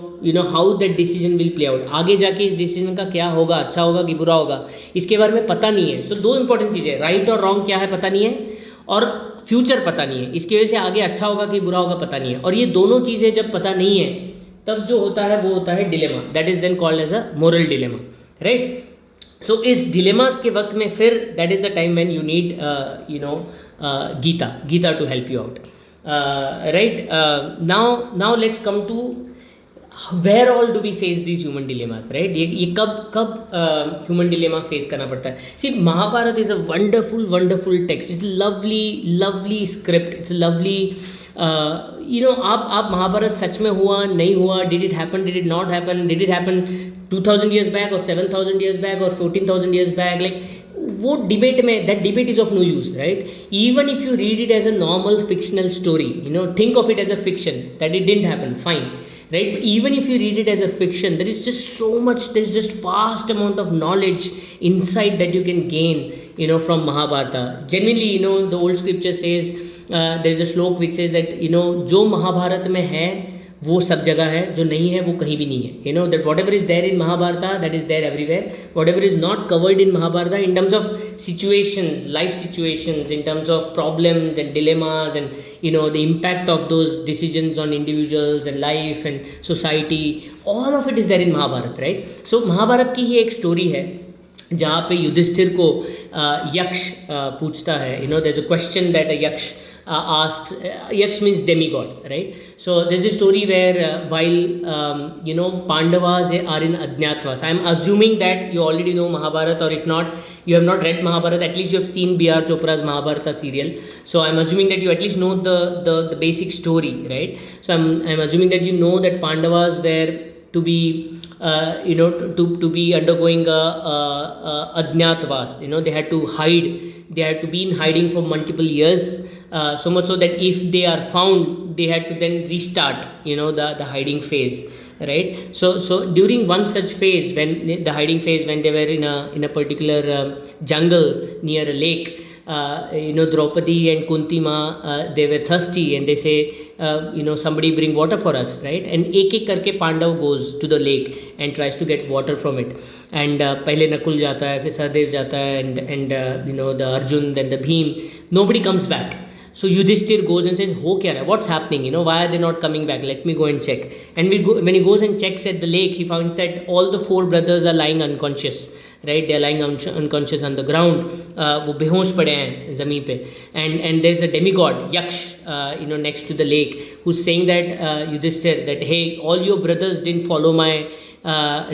how that decision will play out. आगे जाके इस decision का क्या होगा, अच्छा होगा कि बुरा होगा, इसके बारे में पता नहीं है. सो दो इंपॉर्टेंट चीज़ें, राइट और रॉन्ग क्या है पता नहीं है, और फ्यूचर पता नहीं है. इसकी वजह से आगे अच्छा होगा कि बुरा होगा पता नहीं है. और ये दोनों चीज़ें जब पता नहीं है तब जो होता है वो होता है dilemma. That is then called as a moral dilemma, right. So इस डिलेमास के वक्त में फिर that is the time when you need Gita to help you out, right. Now let's come to where all do we face this human dilemmas, right. ये कब human dilemma face करना पड़ता है. See, Mahabharata is a wonderful text. It's lovely script, it's lovely आप महाभारत सच में हुआ नहीं हुआ, did it happen, did it not happen, did it happen 2000 years back or 7000 years back or 14,000 years back, like वो डिबेट में, that debate is of no use, right? Even if you read it as a normal fictional story, think of it as a fiction that it didn't happen, fine, right? But even if you read it as a fiction, there is just so much, there's just vast amount of knowledge, insight that you can gain, from Mahabharata. Genuinely, the old scripture says, there is a slok which says that, जो महाभारत में है वो सब जगह है, जो नहीं है वो कहीं भी नहीं है. That whatever is there in Mahabharata, that is there everywhere. Whatever is not covered in Mahabharata in terms of situations, life situations, in terms of problems and dilemmas, and the impact of those decisions on individuals and life and society, all of it is there in Mahabharata, right? So Mahabharat की ही एक story है जहाँ पे युधिष्ठिर को यक्ष पूछता है. There's a question that a yaksh asks. Yaksh means demigod, right? So there's this story where while Pandavas are in Ajnatwas. I'm assuming that you already know Mahabharata, or if not, you have not read Mahabharata, at least you have seen B.R. Chopra's Mahabharata serial. So I'm assuming that you at least know the basic story, right? So I'm assuming that you know that Pandavas were to be to be undergoing a Ajnatwas. They had to hide, they had to be in hiding for multiple years, so much so that if they are found, they had to then restart the hiding phase, right? So during one such phase, when the hiding phase, when they were in a particular jungle near a lake, Draupadi and Kunti Ma, they were thirsty, and they say, somebody bring water for us, right? And एक करके Pandav goes to the lake and tries to get water from it. And पहले नकुल जाता है, फिर सहदेव जाता है, and the Arjun, then the Bhim, nobody comes back. So Yudhishthir goes and says, हो क्या रहा है? What's happening? Why are they not coming back? Let me go and check. And when he goes and checks at the lake, he finds that all the 4 brothers are lying unconscious, right? They are lying unconscious on the ground. वो बेहोश पड़े हैं ज़मीन पे. And there's a demigod, Yaksh, next to the lake, who's saying that Yudhishthir, that hey, all your brothers didn't follow my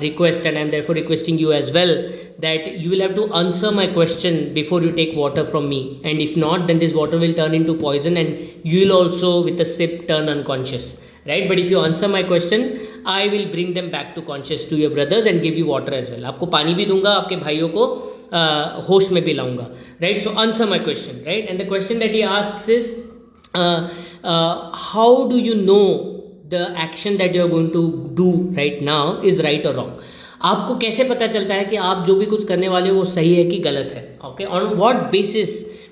request, and I'm therefore requesting you as well, that you will have to answer my question before you take water from me, and if not, then this water will turn into poison, and you will also with a sip turn unconscious, right? But if you answer my question, I will bring them back to conscious, to your brothers, and give you water as well. आपको पानी भी दूंगा, आपके भाइयों को होश में भी लाऊंगा, right? So answer my question, right? And the question that he asks is, how do you know the action that you are going to do right now is right or wrong? आपको कैसे पता चलता है कि आप जो भी कुछ करने वाले हो वो सही है कि गलत है? Okay, on what basis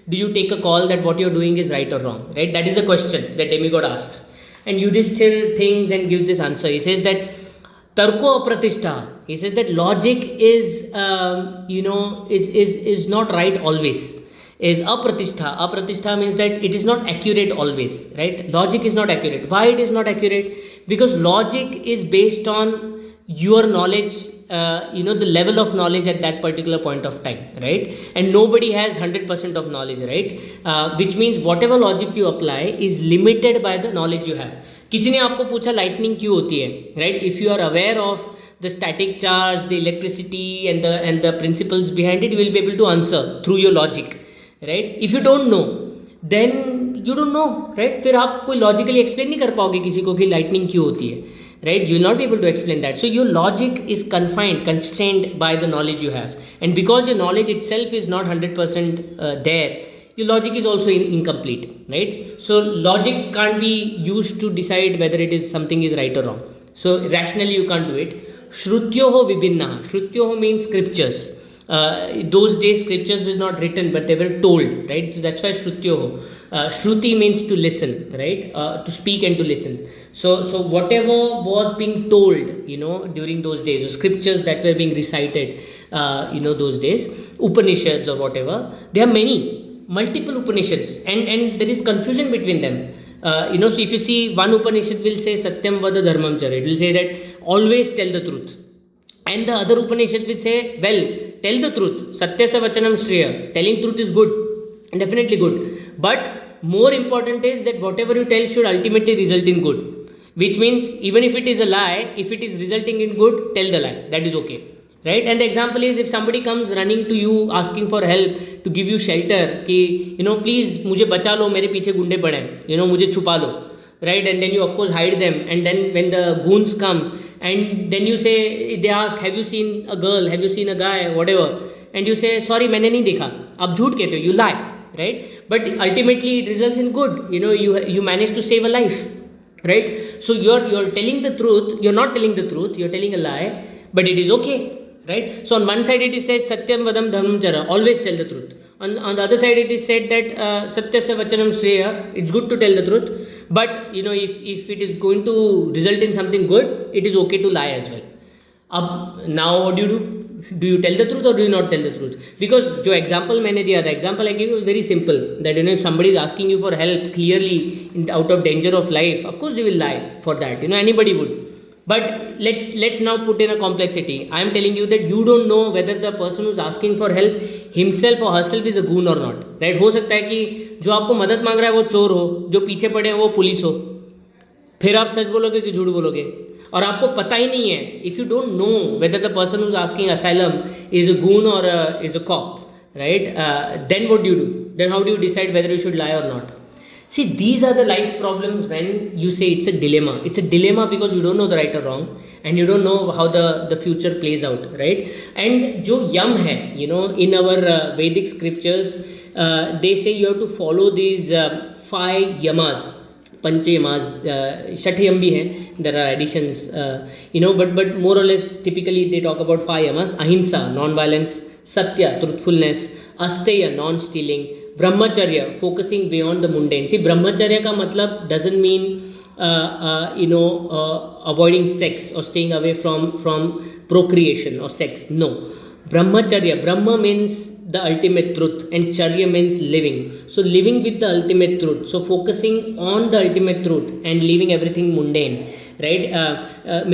do you take a call that what you are doing is right or wrong, right? That is the question that demigod asks. And Yudhishthir thinks and gives this answer. He says that tarko apratishta. He says that logic is is not right always. Is apratishta. Apratishta means that it is not accurate always, right? Logic is not accurate. Why it is not accurate? Because logic is based on your knowledge, the level of knowledge at that particular point of time, right? And nobody has 100% of knowledge, right? Which means whatever logic you apply is limited by the knowledge you have. किसी ने आपको पूछा lightning क्यों होती है, right? If you are aware of the static charge, the electricity, and the principles behind it, you will be able to answer through your logic, right? If you don't know, then you don't know, right? फिर आप कोई logically explain नहीं कर पाओगे किसी को कि lightning क्यों होती है, right? You will not be able to explain that. So your logic is constrained by the knowledge you have, and because your knowledge itself is not 100% there, your logic is also incomplete, right? So logic can't be used to decide whether it is something is right or wrong. So rationally you can't do it. Shrutyoho vibhinna. Shrutyoho means scriptures. Those days scriptures was not written, but they were told, right? So that's why Shrutyoho. Shruti means to listen, right? To speak and to listen. So whatever was being told, during those days, or scriptures that were being recited, those days, Upanishads or whatever, there are multiple Upanishads, and there is confusion between them. So if you see, one Upanishad will say Satyam Vada Dharmam Chara. It will say that always tell the truth. And the other Upanishad will say, well, tell the truth. Satya sa vachanam shreya. Telling truth is good, and definitely good. But more important is that whatever you tell should ultimately result in good. Which means even if it is a lie, if it is resulting in good, tell the lie. That is okay. right? And the example is, if somebody comes running to you asking for help to give you shelter कि please मुझे बचा लो, मेरे पीछे गुंडे पड़े हैं, मुझे छुपा लो, right? And then you of course hide them, and then when the goons come and then you say, they ask, have you seen a girl, have you seen a guy, whatever, and you say sorry मैंने नहीं देखा, आप झूठ कहते हो, you lie, right? But ultimately it results in good, you manage to save a life, right? So you're telling the truth, you're not telling the truth, you're telling a lie, but it is okay, right? So on one side it is said satyam vadam dhamam chara, always tell the truth. On the other side it is said that satyasya vachanam shreya, it's good to tell the truth, but if it is going to result in something good, it is okay to lie as well. Now what do you tell the truth or do you not tell the truth? Because जो example मैंने दिया था, example I gave you was very simple, that if somebody is asking you for help clearly out of danger of life, of course you will lie for that, anybody would. But let's now put in a complexity. I am telling you that you don't know whether the person who is asking for help himself or herself is a goon or not, right? हो सकता है कि जो आपको मदद मांग रहा है वो चोर हो, जो पीछे पड़े हैं वो पुलिस हो, फिर आप सच बोलोगे कि झूठ बोलोगे, और आपको पता ही नहीं है. If you don't know whether the person who is asking asylum is a goon or is a cop, right? Then what do you do? Then how do you decide whether you should lie or not? See, these are the life problems when you say it's a dilemma. It's a dilemma because you don't know the right or wrong, and you don't know how the future plays out, right? And जो यम है, in our Vedic scriptures, they say you have to follow these 5 yamas, पंचे यमास, छठे यम भी हैं, there are additions, but more or less typically they talk about 5 yamas: ahimsa, non-violence; satya, truthfulness; asteya, non-stealing; ब्रह्मचर्य, focusing beyond the mundane. सी, ब्रह्मचर्य का मतलब doesn't mean avoiding sex और staying away from procreation और सेक्स. नो, ब्रह्मचर्य, ब्रह्म means the ultimate truth and charya means living. So living with the ultimate truth, so focusing on the ultimate truth and leaving everything mundane, right?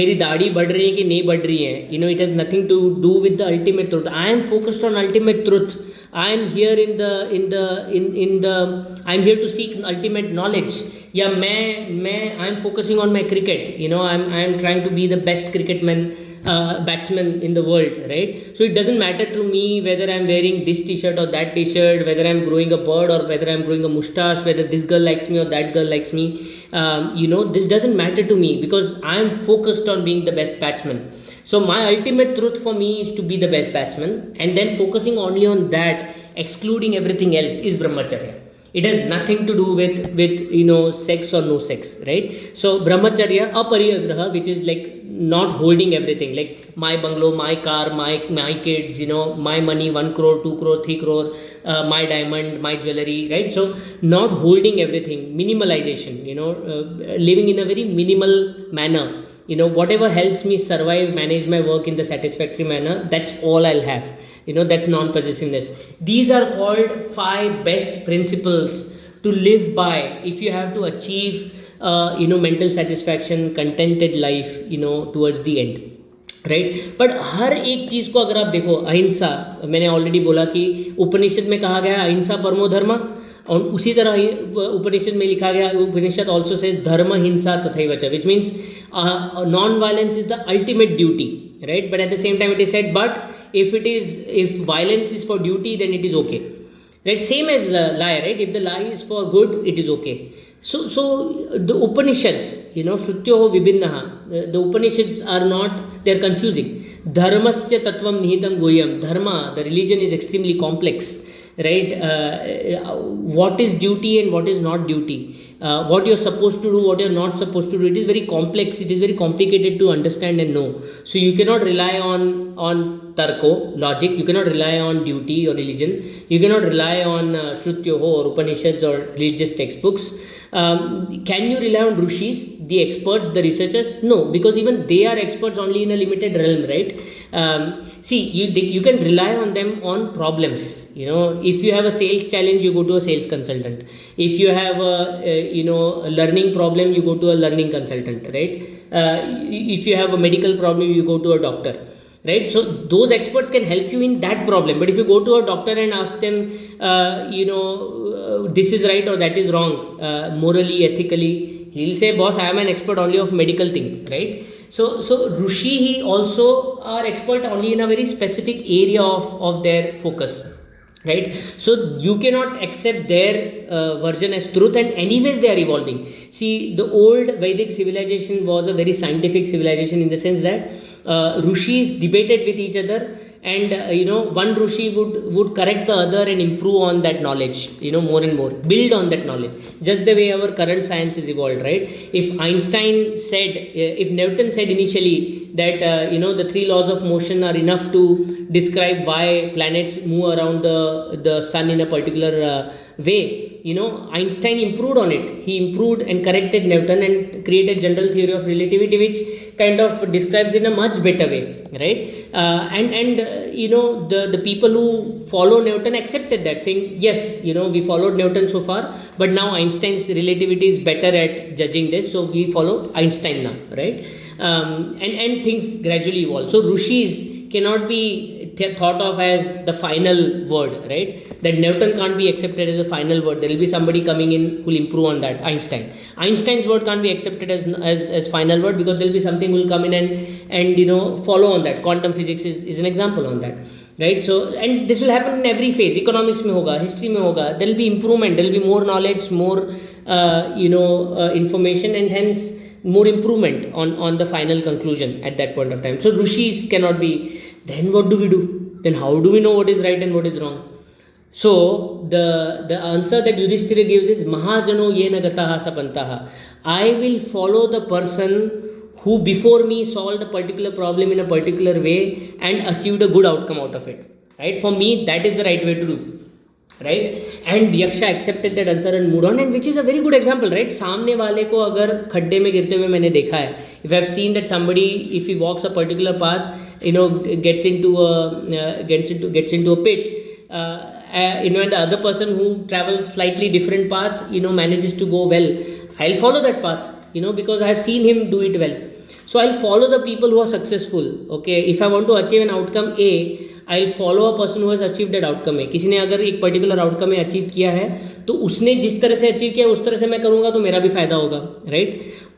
मेरी दाढ़ी बढ़ रही है कि नहीं बढ़ रही है, it has nothing to do with the ultimate truth. I am focused on ultimate truth. I am here I am here to seek ultimate knowledge. या I am focusing on my cricket, I am trying to be the best batsman in the world, right? So it doesn't matter to me whether I am wearing this t-shirt or that t-shirt, whether I am growing a bird or whether I am growing a mustache, whether this girl likes me or that girl likes me. This doesn't matter to me because I am focused on being the best batsman. So my ultimate truth for me is to be the best batsman, and then focusing only on that, excluding everything else, is brahmacharya. It has nothing to do with sex or no sex, right? So brahmacharya, aparigraha, which is like not holding everything, like my bungalow, my car, my kids, my money, 1 crore, 2 crore, 3 crore, my diamond, my jewelry, right? So not holding everything, minimalization, living in a very minimal manner. Whatever helps me survive, manage my work in the satisfactory manner, that's all I'll have. That's non-possessiveness. These are called 5 best principles to live by if you have to achieve mental satisfaction, contented life, towards the end, right? But हर एक चीज़ को अगर आप देखो, अहिंसा, मैंने already बोला कि उपनिषद में कहा गया अहिंसा परमो धर्म, और उसी तरह उपनिषद में लिखा गया, उपनिषद ऑल्सो सेज धर्म हिंसा तथैव च, which means non violence is the ultimate duty, right? But at the same time it is said, but if violence is for duty, then it is okay, right? Same as lie, right? If the lie is for good, it is okay. So the Upanishads, Shrutyoho Vibhinnaha, the Upanishads are not, they are confusing. Dharmasya tattvam nihitam guhyam. Dharma, the religion, is extremely complex, right? What is duty and what is not duty, what you're supposed to do, what you're not supposed to do, it is very complex, it is very complicated to understand and know. So you cannot rely on tarko, logic, you cannot rely on duty or religion, you cannot rely on Shrutyoho or Upanishads or religious textbooks. Can you rely on Rishis, the experts, the researchers? No, because even they are experts only in a limited realm, right? See, you can rely on them on problems. If you have a sales challenge, you go to a sales consultant. If you have a learning problem, you go to a learning consultant, right? If you have a medical problem, you go to a doctor, right? So those experts can help you in that problem. But if you go to a doctor and ask them, this is right or that is wrong, morally, ethically, he'll say, boss, I am an expert only of medical thing, right? So Rushi he also are expert only in a very specific area of their focus, right? So you cannot accept their version as truth, and anyways they are evolving. See, the old Vedic civilization was a very scientific civilization in the sense that rishis debated with each other, and one rishi would correct the other and improve on that knowledge, more and more build on that knowledge, just the way our current science is evolved, right? If Einstein said, if Newton said initially that the three laws of motion are enough to describe why planets move around the sun in a particular way, Einstein improved on it. He improved and corrected Newton and created general theory of relativity, which kind of describes in a much better way, right? The people who follow Newton accepted that, saying yes, we followed Newton so far, but now Einstein's relativity is better at judging this, so we follow Einstein now, right? And things gradually evolve. So rishis cannot be thought of as the final word, right? That Newton can't be accepted as a final word. There will be somebody coming in who will improve on that. Einstein's word can't be accepted as final word, because there will be something who will come in and follow on that. Quantum physics is an example on that, right? So, and this will happen in every phase. Economics mein hoga, history mein hoga, there will be improvement, there will be more knowledge, more information, and hence more improvement on the final conclusion at that point of time. So rishis cannot be. Then what do we do? Then how do we know what is right and what is wrong? So the answer that Yudhishthira gives is Mahajano yena gataha sapantaha. I will follow the person who before me solved a particular problem in a particular way and achieved a good outcome out of it, right? For me, that is the right way to do, right? And Yaksha accepted that answer and moved on, and which is a very good example, right? सामने वाले को अगर खड्डे में गिरते हुए मैंने देखा है, if I have seen that somebody, if he walks a particular path, gets into a pit, and the other person who travels slightly different path, manages to go well, I'll follow that path, because I have seen him do it well. So I'll follow the people who are successful, okay? If I want to achieve an outcome A, I'll follow a person who has achieved that outcome A. किसी ने अगर एक particular outcome में achieve किया है, तो उसने जिस तरह से achieve किया उस तरह से मैं करूँगा तो मेरा भी फायदा होगा, right?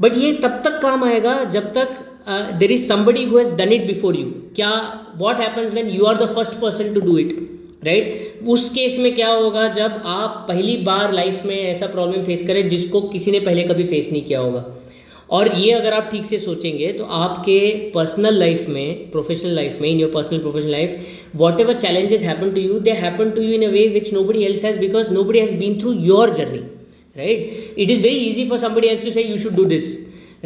But ये तब तक काम आएगा जब तक there is somebody who has done it before you. क्या what happens when you are the first person to do it, right? उस केस में क्या होगा जब आप पहली बार लाइफ में ऐसा प्रॉब्लम फेस करें जिसको किसी ने पहले कभी फेस नहीं किया होगा. और ये अगर आप ठीक से सोचेंगे तो आपके पर्सनल लाइफ में, प्रोफेशनल लाइफ में, in your personal professional life, whatever challenges happen to you, they happen to you in a way which nobody else has, because nobody has been through your journey, right? It is very easy for somebody else to say you should do this,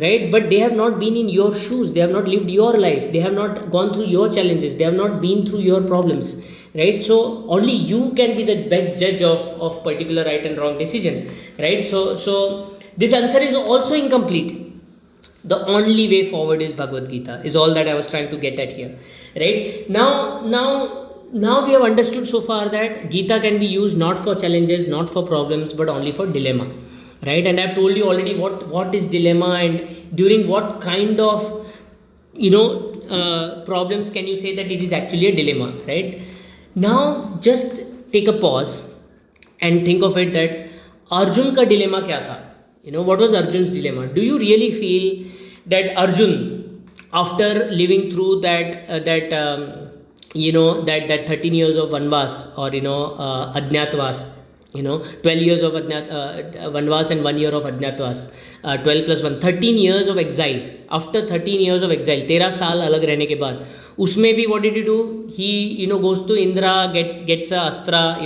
right? But they have not been in your shoes, they have not lived your life, they have not gone through your challenges, they have not been through your problems, right? So only you can be the best judge of particular right and wrong decision, right? So this answer is also incomplete. The only way forward is Bhagavad Gita, is all that I was trying to get at here, right? Now we have understood so far that Gita can be used not for challenges, not for problems, but only for dilemma, right? And I've told you already what is dilemma, and during what kind of problems can you say that it is actually a dilemma, right? Now just take a pause and think of it that Arjun ka dilemma kya tha? What was Arjun's dilemma? Do you really feel that Arjun, after living through that 13 years of Vanvas, or Ajnatvas, 12 years of Vanvas and 1 year of Ajnatvas, 12 plus 1, 13 years of exile. After 13 years of exile, 13 साल अलग रहने के बाद, उसमें भी what did he do? He goes to Indra, gets a astra,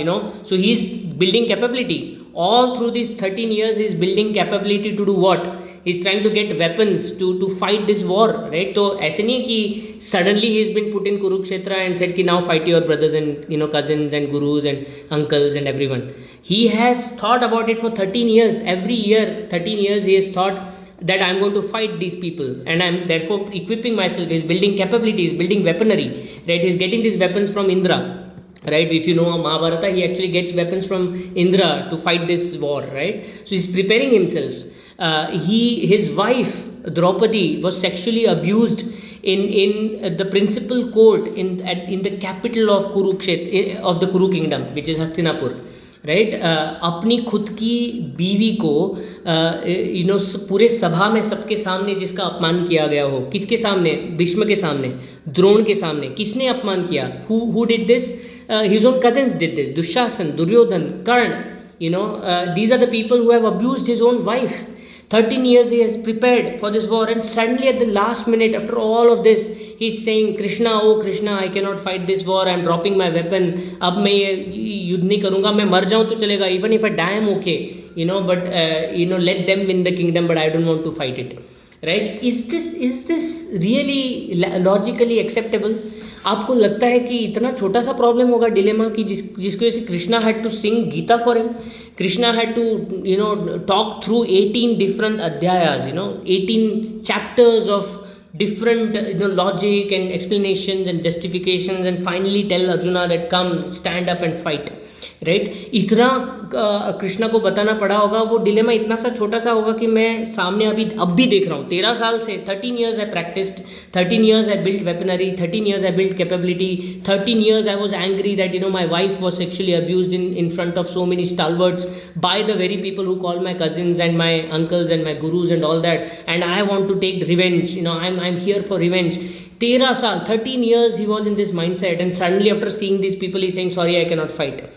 so he's building capability. All through these 13 years, he is building capability to do what? He's trying to get weapons to fight this war, right? So ऐसे नहीं कि suddenly he's been put in Kurukshetra and said कि now fight your brothers and cousins and gurus and uncles and everyone. He has thought about it for 13 years. Every year, 13 years, he has thought that I'm going to fight these people, and I'm therefore equipping myself. He's building capabilities, building weaponry, right? He's getting these weapons from Indra. Right, if you know Mahabharata, he actually gets weapons from Indra to fight this war, right? So he's preparing himself. His wife Draupadi was sexually abused in the principal court in the capital of Kurukshetra, of the Kuru kingdom, which is Hastinapur, right अपनी खुद की बीवी को पूरे सभा में सबके सामने जिसका अपमान किया गया हो, किसके सामने? भीष्म के सामने, द्रोण के सामने किसने अपमान किया? Who did this? His own cousins did this. Dushasana, Duryodhana, Karna, these are the people who have abused his own wife. 13 years he has prepared for this war, and suddenly at the last minute, after all of this, he's saying, Krishna, oh Krishna, I cannot fight this war, I'm dropping my weapon. अब मैं ये युद्ध नहीं करूँगा, मैं मर जाऊँ तो चलेगा, even if I die I'm okay, but let them win the kingdom, but I don't want to fight it. Right? Is this really logically acceptable? आपको लगता है कि इतना छोटा सा प्रॉब्लम होगा डिलेमा कि जिसकी वजह से Krishna had to sing Gita for him, Krishna had to talk through 18 different अध्यायास, 18 chapters of different logic and explanations and justifications, and finally tell Arjuna that come stand up and fight. Right इतना कृष्णा को बताना पड़ा होगा, वो डिलेमा इतना सा छोटा सा होगा कि मैं सामने अब भी देख रहा हूँ 13 साल से, 13 years I practiced, 13 years I built weaponry, 13 years I built capability, 13 years I was angry that my wife was sexually abused in front of so many stalwarts by the very people who call my cousins and my uncles and my gurus and all that, and I want to take revenge, I'm here for revenge. 13 साल, 13 years he was in this mindset, and suddenly after seeing these people he's saying sorry I cannot fight.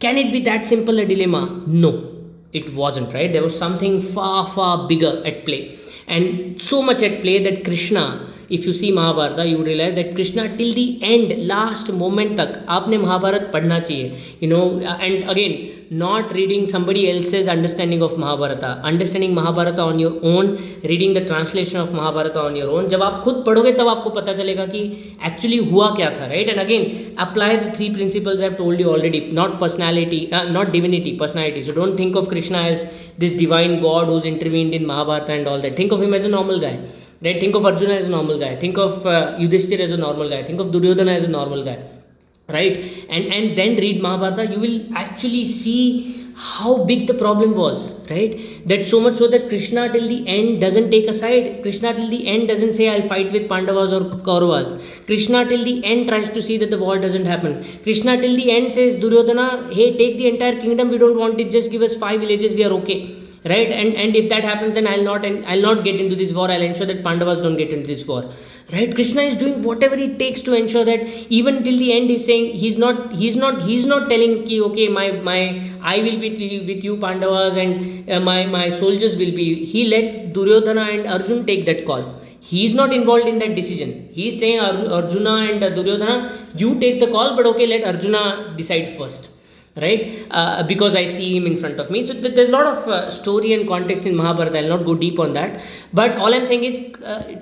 Can it be that simple a dilemma? No, it wasn't, right? There was something far, far bigger at play, and so much at play that Krishna, if you see Mahabharata, you realize that Krishna till the end, last moment तक आपने महाभारत पढ़ना चाहिए, and again, not reading somebody else's understanding of Mahabharata, understanding Mahabharata on your own, reading the translation of Mahabharata on your own. जब आप खुद पढ़ोगे तब आपको पता चलेगा कि actually हुआ क्या था, right? And again, apply the 3 principles I have told you already. Not personality, not divinity, personality. So don't think of Krishna as this divine God who's intervened in Mahabharata and all that. Think of him as a normal guy, right? Think of Arjuna as a normal guy. Think of Yudhishthir as a normal guy. Think of Duryodhana as a normal guy. Right? And then read Mahabharata, you will actually see how big the problem was, right? That so much so that Krishna till the end doesn't take a side. Krishna till the end doesn't say I'll fight with Pandavas or Kauravas. Krishna till the end tries to see that the war doesn't happen. Krishna till the end says, Duryodhana, hey, take the entire kingdom, we don't want it, just give us 5 villages, we are okay. Right? And if that happens, then I'll not get into this war. I'll ensure that Pandavas don't get into this war. Right? Krishna is doing whatever it takes to ensure that even till the end he's saying he's not telling ki okay my I will be with you Pandavas, and my soldiers will be. He lets Duryodhana and Arjun take that call. He is not involved in that decision. He is saying Arjuna and Duryodhana, you take the call, but okay, let Arjuna decide first. Right? Because I see him in front of me. So there's a lot of story and context in Mahabharata. I'll not go deep on that. But all I'm saying is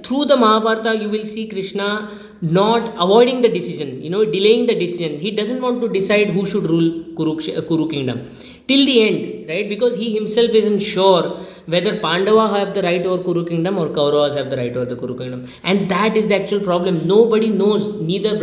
through the Mahabharata you will see Krishna not avoiding the decision, delaying the decision. He doesn't want to decide who should rule Kuru kingdom till the end, right? Because he himself isn't sure whether Pandava have the right over Kuru kingdom or Kauravas have the right over the Kuru kingdom. And that is the actual problem. Nobody knows, neither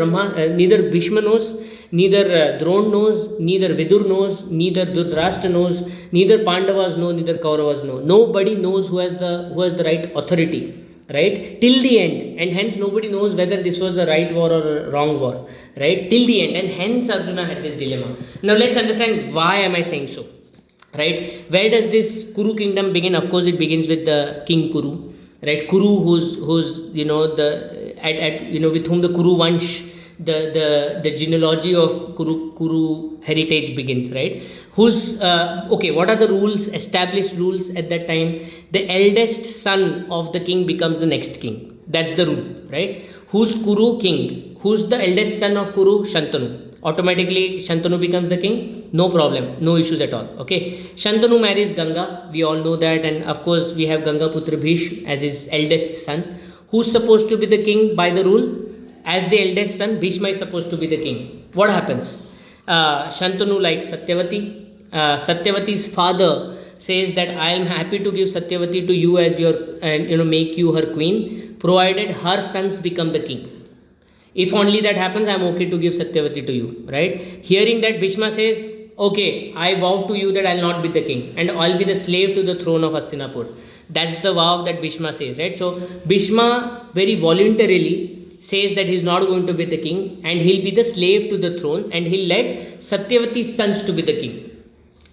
Bhishma knows, neither Drona knows, neither Vidur knows, neither Dhritarashtra knows, neither Pandavas know, neither Kauravas know. Nobody knows who has the right authority, right? Till the end, and hence nobody knows whether this was a right war or a wrong war, right? Till the end, and hence Arjuna had this dilemma. Now let's understand why am I saying so, right? Where does this Kuru kingdom begin? Of course, it begins with the king Kuru, right? Kuru, who's with whom the Kuru Vansh, the genealogy of Kuru heritage begins, right? What are the rules, established rules at that time? The eldest son of the king becomes the next king. That's the rule, right? Who's Kuru king? Who's the eldest son of Kuru? Shantanu. Automatically Shantanu becomes the king. No problem, no issues at all. Okay, Shantanu marries Ganga. We all know that, and of course we have Ganga Putra Bhishma as his eldest son. Who's supposed to be the king by the rule? As the eldest son, Bhishma is supposed to be the king. What happens? Shantanu likes Satyavati. Satyavati's father says that I am happy to give Satyavati to you as your, and make you her queen, provided her sons become the king. If only that happens, I am okay to give Satyavati to you, right? Hearing that, Bhishma says, okay, I vow to you that I will not be the king and I will be the slave to the throne of Hastinapur. That's the vow that Bhishma says, right? So Bhishma very voluntarily says that he's not going to be the king and he'll be the slave to the throne, and he'll let Satyavati's sons to be the king.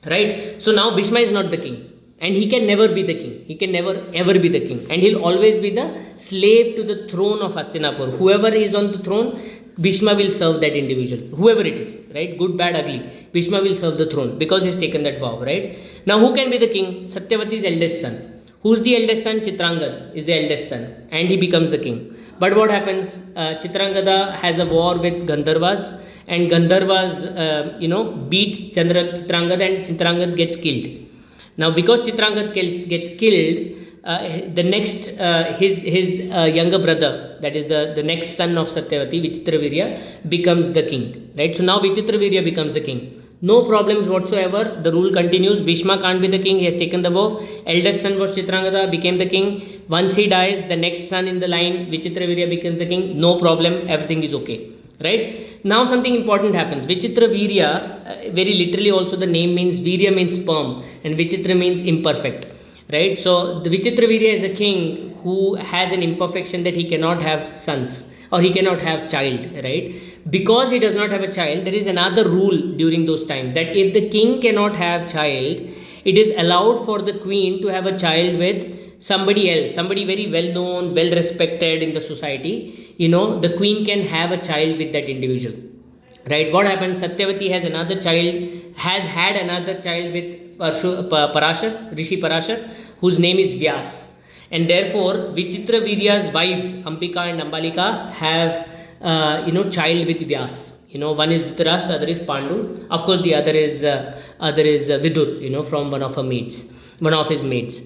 right? So now Bhishma is not the king, and he can never be the king. He can never ever be the king, and he'll always be the slave to the throne of Hastinapur. Whoever is on the throne, Bhishma will serve that individual, whoever it is, right? Good, bad, ugly. Bhishma will serve the throne because he's taken that vow, right? Now, who can be the king? Satyavati's eldest son. Who's the eldest son? Chitrangada is the eldest son, and he becomes the king. But what happens? Chitrangada has a war with Gandharvas, and Gandharvas, beat Chitrangada, and Chitrangada gets killed. Now, because Chitrangada gets killed, the next his younger brother, that is the next son of Satyavati, Vichitravirya, becomes the king, right? So now Vichitravirya becomes the king. No problems whatsoever. The rule continues. Bhishma can't be the king. He has taken the vow. Eldest son was Chitrangada, became the king. Once he dies, the next son in the line, Vichitravirya, becomes the king. No problem. Everything is okay, right? Now something important happens. Vichitravirya, very literally also the name means, Virya means sperm, and Vichitra means imperfect, right? So the Vichitravirya is a king who has an imperfection that he cannot have sons, or he cannot have child, right? Because he does not have a child, there is another rule during those times, that if the king cannot have child, it is allowed for the queen to have a child with somebody else, somebody very well known, well respected in the society. The queen can have a child with that individual, right? What happens? Satyavati has had another child with Parashar, Rishi Parashar, whose name is Vyas, and therefore Vichitravirya's wives Ambika and Ambalika have child with Vyas. One is Dhritarashtra, other is Pandu. Of course, the other is Vidur, from one of his maids.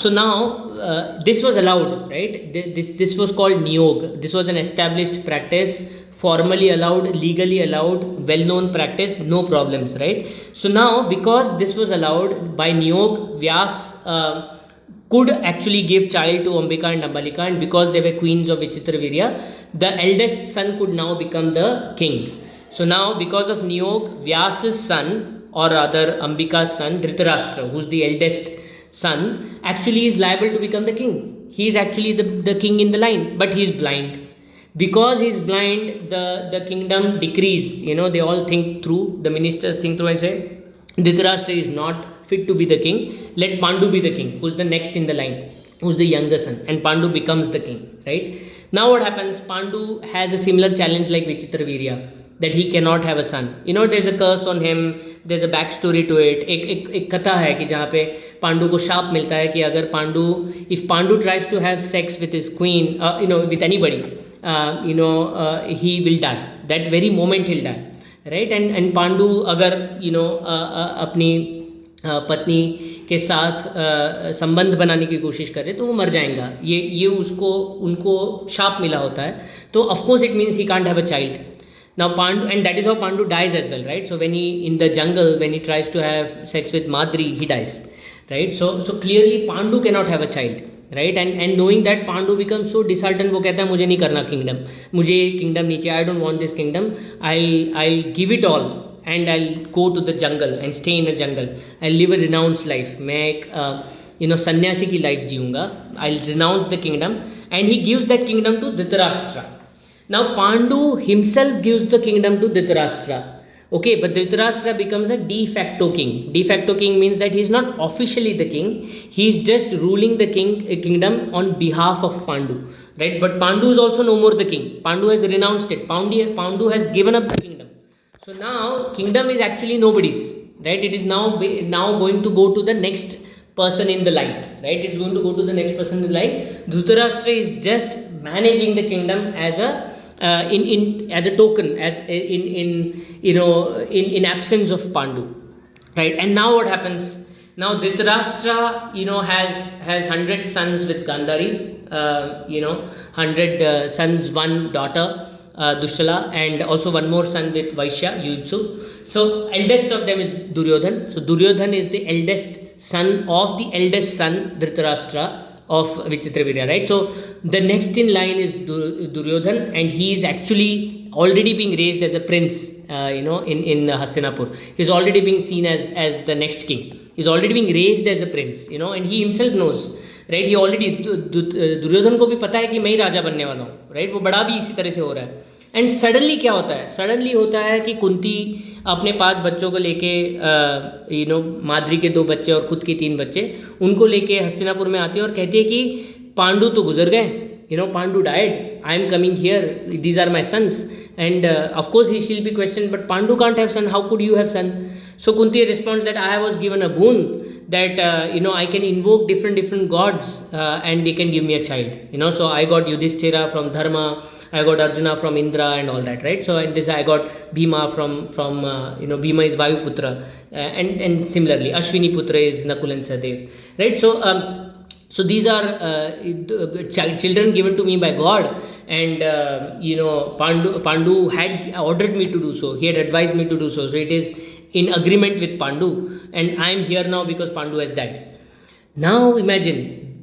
So now this was allowed, right? This was called niyog. This was an established practice, formally allowed, legally allowed, well-known practice, no problems, right? So now, because this was allowed by niyog, Vyas could actually give child to Ambika and Ambalika, and because they were queens of Vichitravirya, the eldest son could now become the king. So now, because of niyog, Vyas's son, or rather Ambika's son, Dhritarashtra, who's the eldest son, actually is liable to become the king. He is actually the king in the line, but he is blind. Because he is blind, the kingdom decrees. They all think through, the ministers think through and say, Dhritarashtra is not fit to be the king, let Pandu be the king, who's the next in the line, who's the younger son, and Pandu becomes the king, right? Now what happens? Pandu has a similar challenge like Vichitravirya, that he cannot have a son. There's a curse on him, there's a backstory to it. एक कथा है कि जहाँ पे पांडु को शाप मिलता है कि अगर if Pandu tries to have sex with his queen, with anybody, he will die. That very moment he'll die, right? And Pandu अगर अपनी पत्नी के साथ संबंध बनाने की कोशिश करे तो वो मर जाएगा. ये उनको शाप मिला होता है. तो of course it means he can't have a child. Now Pandu, and that is how Pandu dies as well, right? So when he in the jungle, when he tries to have sex with Madri, he dies, right? So clearly Pandu cannot have a child, right? And knowing that, Pandu becomes so disheartened. वो कहता है मुझे नहीं करना kingdom, मुझे kingdom नहीं चाहिए. I don't want this kingdom. I'll give it all. And I'll go to the jungle and stay in the jungle. I'll live a renounced life. मैं एक सन्यासी की life जीऊँगा. I'll renounce the kingdom, and he gives that kingdom to Dhritarashtra. Now Pandu himself gives the kingdom to Dhritarashtra. Okay, but Dhritarashtra becomes a de facto king. De facto king means that he is not officially the king. He is just ruling the kingdom on behalf of Pandu, right? But Pandu is also no more the king. Pandu has renounced it. Pandu has given up the kingdom. So now kingdom is actually nobody's, right? It is now going to go to the next person in the line, right? It's going to go to the next person in the line. Dhritarashtra is just managing the kingdom as a token, as in absence of Pandu, right? And now what happens? Now Dhritarashtra, has 100 sons with Gandhari, 100 sons, one daughter, Dushala, and also one more son with Vaishya, Yujutsu. So eldest of them is Duryodhan. So Duryodhan is the eldest son of the eldest son, Dhritarashtra, of Vichitravirya, right? So the next in line is Duryodhan, and he is actually already being raised as a prince, in Hastinapur. He's already being seen as the next king. He's already being raised as a prince, and he himself knows, right? He already, Duryodhan को भी पता है कि मैं ही राजा बनने वाला हूँ, right? वो बड़ा भी इसी तरह से हो रहा है. एंड सडनली क्या होता है, सडनली होता है कि कुंती अपने 5 बच्चों को लेके माद्री के 2 बच्चे और खुद के 3 बच्चे उनको लेके हस्तिनापुर में आती है और कहती है कि पांडु तो गुजर गए, Pandu died, I am coming here, these are my sons, and of course he shall be question, but Pandu can't have son, how could you have son? So Kunti responds that I was given a boon that I can invoke different gods and they can give me a child. So I got Yudhishthira from Dharma, I got Arjuna from Indra and all that, right? So and this I got Bhima from Bhima is Vayuputra, and similarly Ashwini Putra is Nakul and Sadev, right? So these are children given to me by God, and Pandu had ordered me to do so. He had advised me to do so. So it is in agreement with Pandu, and I am here now because Pandu has died. Now imagine,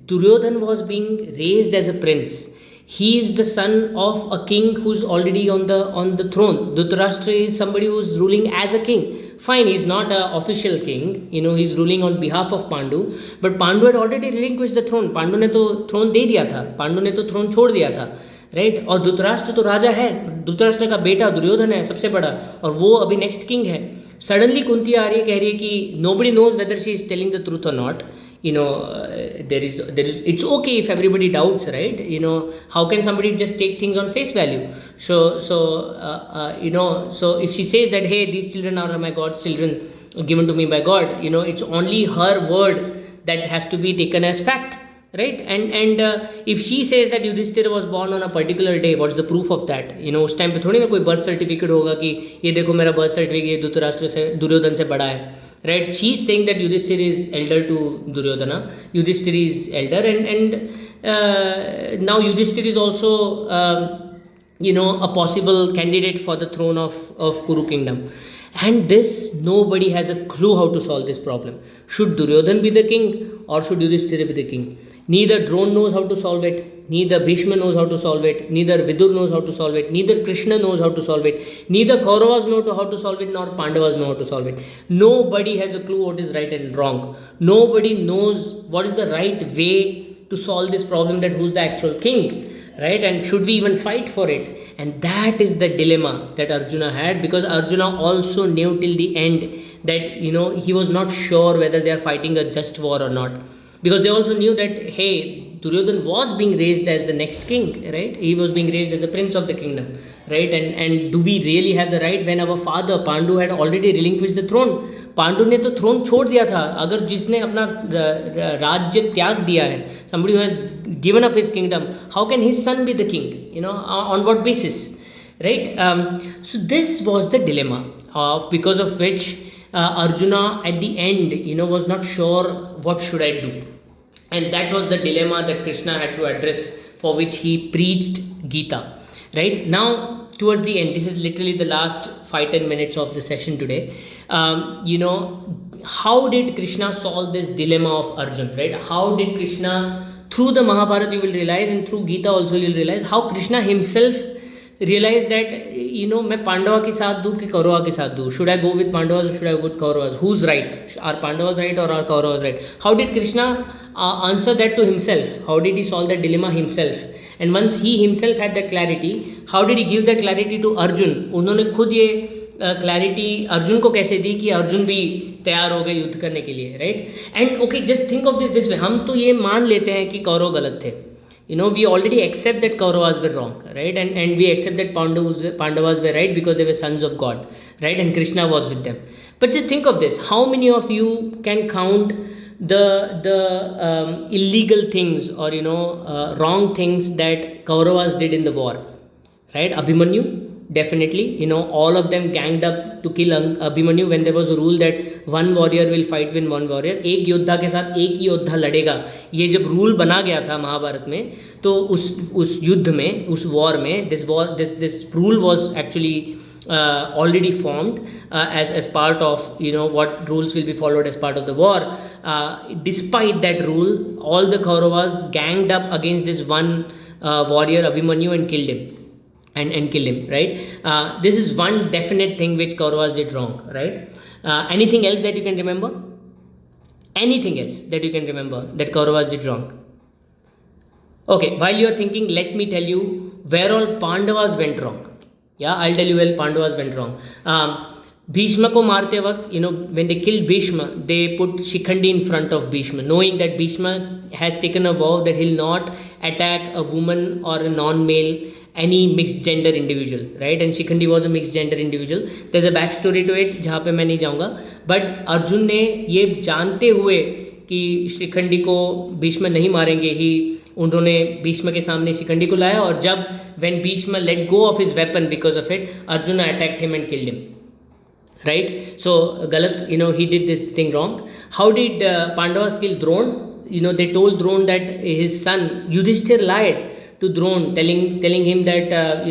Duryodhan was being raised as a prince. He is the son of a king who's already on the throne. Dhritarashtra is somebody who's ruling as a king. Fine, he's not an official king, he's ruling on behalf of Pandu, but Pandu had already relinquished the throne. Pandu ने तो throne दे दिया था, Pandu ने तो throne छोड़ दिया था, right? और धृतराष्ट्र तो राजा है, धृतराष्ट्र का बेटा दुर्योधन है सबसे बड़ा, और वो अभी नेक्स्ट किंग है. सडनली कुंती आ रही है, कह रही है कि nobody knows whether she is telling the truth और not. there is it's okay if everybody doubts, right? How can somebody just take things on face value? So if she says that, hey, these children are my God's children given to me by God, it's only her word that has to be taken as fact, right? And if she says that Yudhishthira was born on a particular day, what's the proof of that? उस time पे थोड़ी ना कोई birth certificate होगा कि ये देखो मेरा बर्थ सर्टिफिकेट धृतराष्ट्र से, दुर्योधन से बड़ा है, right? She is saying that Yudhishthira is elder to Duryodhana, Yudhishthira is elder, and now Yudhishthira is also a possible candidate for the throne of Kuru kingdom. And this, nobody has a clue how to solve this problem. Should Duryodhan be the king or should Yudhishthira be the king? Neither Drona knows how to solve it, neither Bhishma knows how to solve it, neither Vidur knows how to solve it, neither Krishna knows how to solve it, neither Kauravas know how to solve it, nor Pandavas know how to solve it. Nobody has a clue what is right and wrong. Nobody knows what is the right way to solve this problem, that who's the actual king, right? And should we even fight for it? And that is the dilemma that Arjuna had, because Arjuna also knew till the end that he was not sure whether they are fighting a just war or not, because they also knew that, hey, Duryodhan was being raised as the next king, right? He was being raised as the prince of the kingdom, right? And do we really have the right when our father Pandu had already relinquished the throne? Pandu ने तो throne छोड़ दिया था. अगर जिसने अपना राज्य त्याग दिया है, somebody who has given up his kingdom, how can his son be the king? On what basis, right? So this was the dilemma because of which Arjuna at the end was not sure what should I do, and that was the dilemma that Krishna had to address, for which he preached Gita. Right now, towards the end, this is literally the last 5-10 minutes of the session today. How did Krishna solve this dilemma of Arjun, right? How did Krishna, through the Mahabharata you will realize, and through Gita also you will realize, how Krishna himself realized that मैं पांडवा के साथ दूँ कि कौरवा के साथ दूँ? Should I go with Pandavas or should I go with Kauravas? Who's right? Are Pandavas right or are Kauravas right? How did Krishna answer that to himself? How did he solve that dilemma himself? And once he himself had that clarity, how did he give that clarity to Arjun? उन्होंने खुद ये clarity Arjun को कैसे दी कि अर्जुन भी तैयार हो गए युद्ध करने के लिए, right? And okay, just think of this way. हम तो ये मान लेते हैं कि कौरव गलत थे. We already accept that Kauravas were wrong, right? And we accept that Pandavas were right because they were sons of God, right? And Krishna was with them. But just think of this: how many of you can count the illegal things or wrong things that Kauravas did in the war, right? Abhimanyu, definitely, all of them ganged up to kill Abhimanyu when there was a rule that one warrior will fight with one warrior. एक योद्धा के साथ एक ही योद्धा लड़ेगा. ये जब rule बना गया था महाभारत में, तो उस युद्ध में, उस वॉर में, this rule was actually already formed as part of what rules will be followed as part of the war. Despite that rule, all the Kauravas ganged up against this one warrior Abhimanyu and killed him. And kill him, right? This is one definite thing which Kauravas did wrong, right? Anything else that you can remember? Anything else that you can remember that Kauravas did wrong? Okay, while you are thinking, let me tell you where all Pandavas went wrong. Yeah, I'll tell you where Pandavas went wrong. Bhishma को मारते वक्त, when they killed Bhishma, they put Shikhandi in front of Bhishma, knowing that Bhishma has taken a vow that he'll not attack a woman or a non-male, any mixed gender individual, right? And Shikhandi was a mixed gender individual. There's a back story to it जहाँ पे मैं नहीं जाऊँगा, but Arjun ने ये जानते हुए कि शिखंडी को भीष्म नहीं मारेंगे ही उन्होंने भीष्म के सामने शिखंडी को लाया, और जब when Bhishma let go of his weapon because of it, Arjuna attacked him and killed him. Right? So Galat, he did this thing wrong. How did Pandavas kill Drona? They told Drona that his son Yudhishthir lied to Drona, telling him that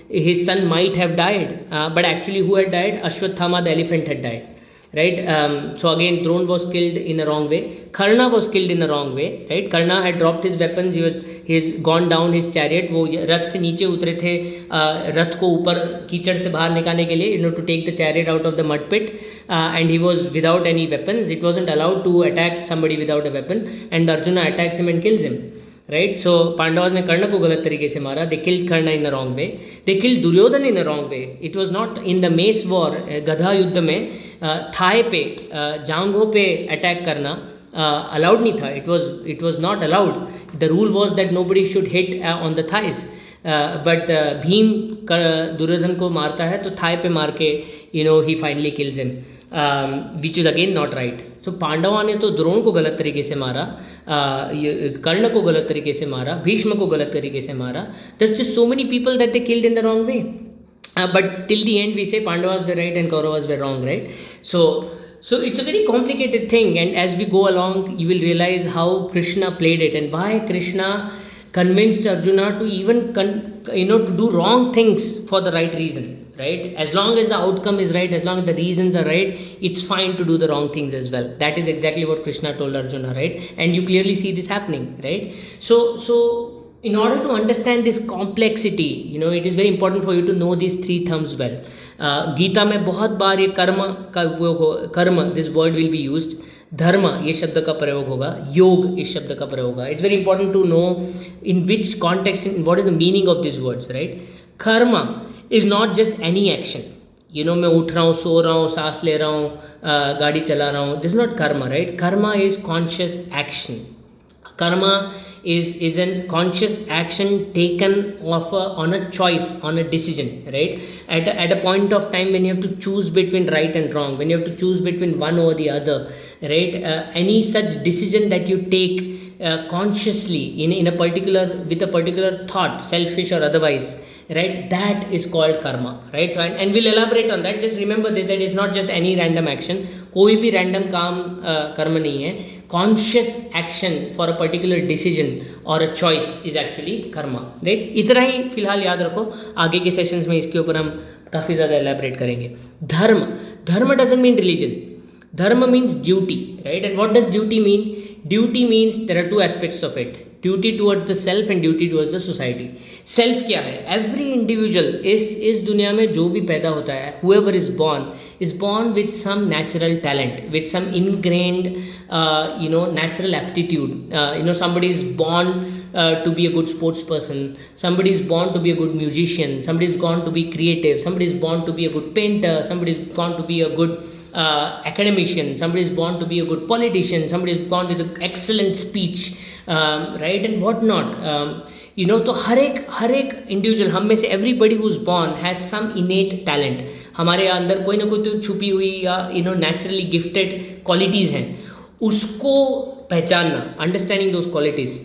his son might have died, but actually who had died? Ashwathama the elephant had died. Right? So again, Drona was killed in a wrong way. Karna was killed in a wrong way. Right? Karna had dropped his weapons. He's gone down his chariot. वो रथ से नीचे उतरे थे, रथ को ऊपर कीचड़ से बाहर निकालने के लिए, to take the chariot out of the mud pit, and he was without any weapons. It wasn't allowed to attack somebody without a weapon, and Arjuna attacks him and kills him. Right? So Pandavas ने कर्ण को गलत तरीके से मारा. They killed Karna in the wrong way. They killed Duryodhan in the wrong way. It was not in the mace war, गधा युद्ध में Thai पे, जांघों पे अटैक करना अलाउड नहीं था. It was not allowed. The rule was that nobody should hit on the thighs. But Bhim Duryodhan को मारता है तो थाई पे मार के he finally kills him, which is again not right. तो पांडवा ने तो द्रोण को गलत तरीके से मारा, कर्ण को गलत तरीके से मारा, भीष्म को गलत तरीके से मारा. There's just so many people that they killed in the wrong way. But till the end we say Pandavas were right and Kauravas were wrong, right? So it's a very complicated thing, and as we go along you will realize how Krishna played it and why Krishna convinced Arjuna to even to do wrong things for the right reason. Right? As long as the outcome is right, as long as the reasons are right, it's fine to do the wrong things as well. That is exactly what Krishna told Arjuna, right? And you clearly see this happening, right? So in order to understand this complexity, it is very important for you to know these three terms well. Gita में बहुत बार ये कर्म this word will be used. धर्म ये शब्द का प्रयोग होगा, योग इस शब्द का प्रयोग होगा. It's very important to know in which context and what is the meaning of these words, right? कर्म is not just any action. मैं उठ रहा हूँ, सो रहा हूँ, सांस ले रहा हूँ, गाड़ी चला रहा हूँ. This is not karma, right? Karma is conscious action. Karma is a conscious action taken on a choice, on a decision, right? At a point of time when you have to choose between right and wrong, when you have to choose between one or the other, right? Any such decision that you take consciously in a particular, with a particular thought, selfish or otherwise, right, that is called karma, right? And we'll elaborate on that. Just remember that it's not just any random action. कोई भी random काम कर्म नहीं है. Conscious action for a particular decision or a choice is actually karma, right? इतना ही फिलहाल याद रखो. आगे के सेशंस में इसके ऊपर हम काफ़ी ज़्यादा elaborate करेंगे. धर्म doesn't mean religion. Dharma means duty, right? And what does duty mean? Duty means there are two aspects of it. Duty towards the self and duty towards the society. Self क्या है? Every individual इस दुनिया में जो भी पैदा होता है, whoever is born with some natural talent, with some ingrained natural aptitude. Somebody is born to be a good sports person, somebody is born to be a good musician, somebody is born to be creative, somebody is born to be a good painter, somebody is born to be a good academician, somebody is born to be a good politician, somebody is born with an excellent speech, right, and what not. तो हर एक individual, हम में से everybody who is born has some innate talent. हमारे अंदर कोई ना कोई तो छुपी हुई या नेचुरली गिफ्टेड क्वालिटीज़ हैं. उसको पहचानना, understanding those qualities.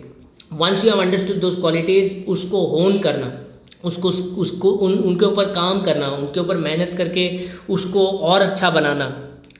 Once you have understood those qualities, उसको होन करना, उसको उनके ऊपर काम करना, उनके ऊपर मेहनत करके उसको और अच्छा बनाना,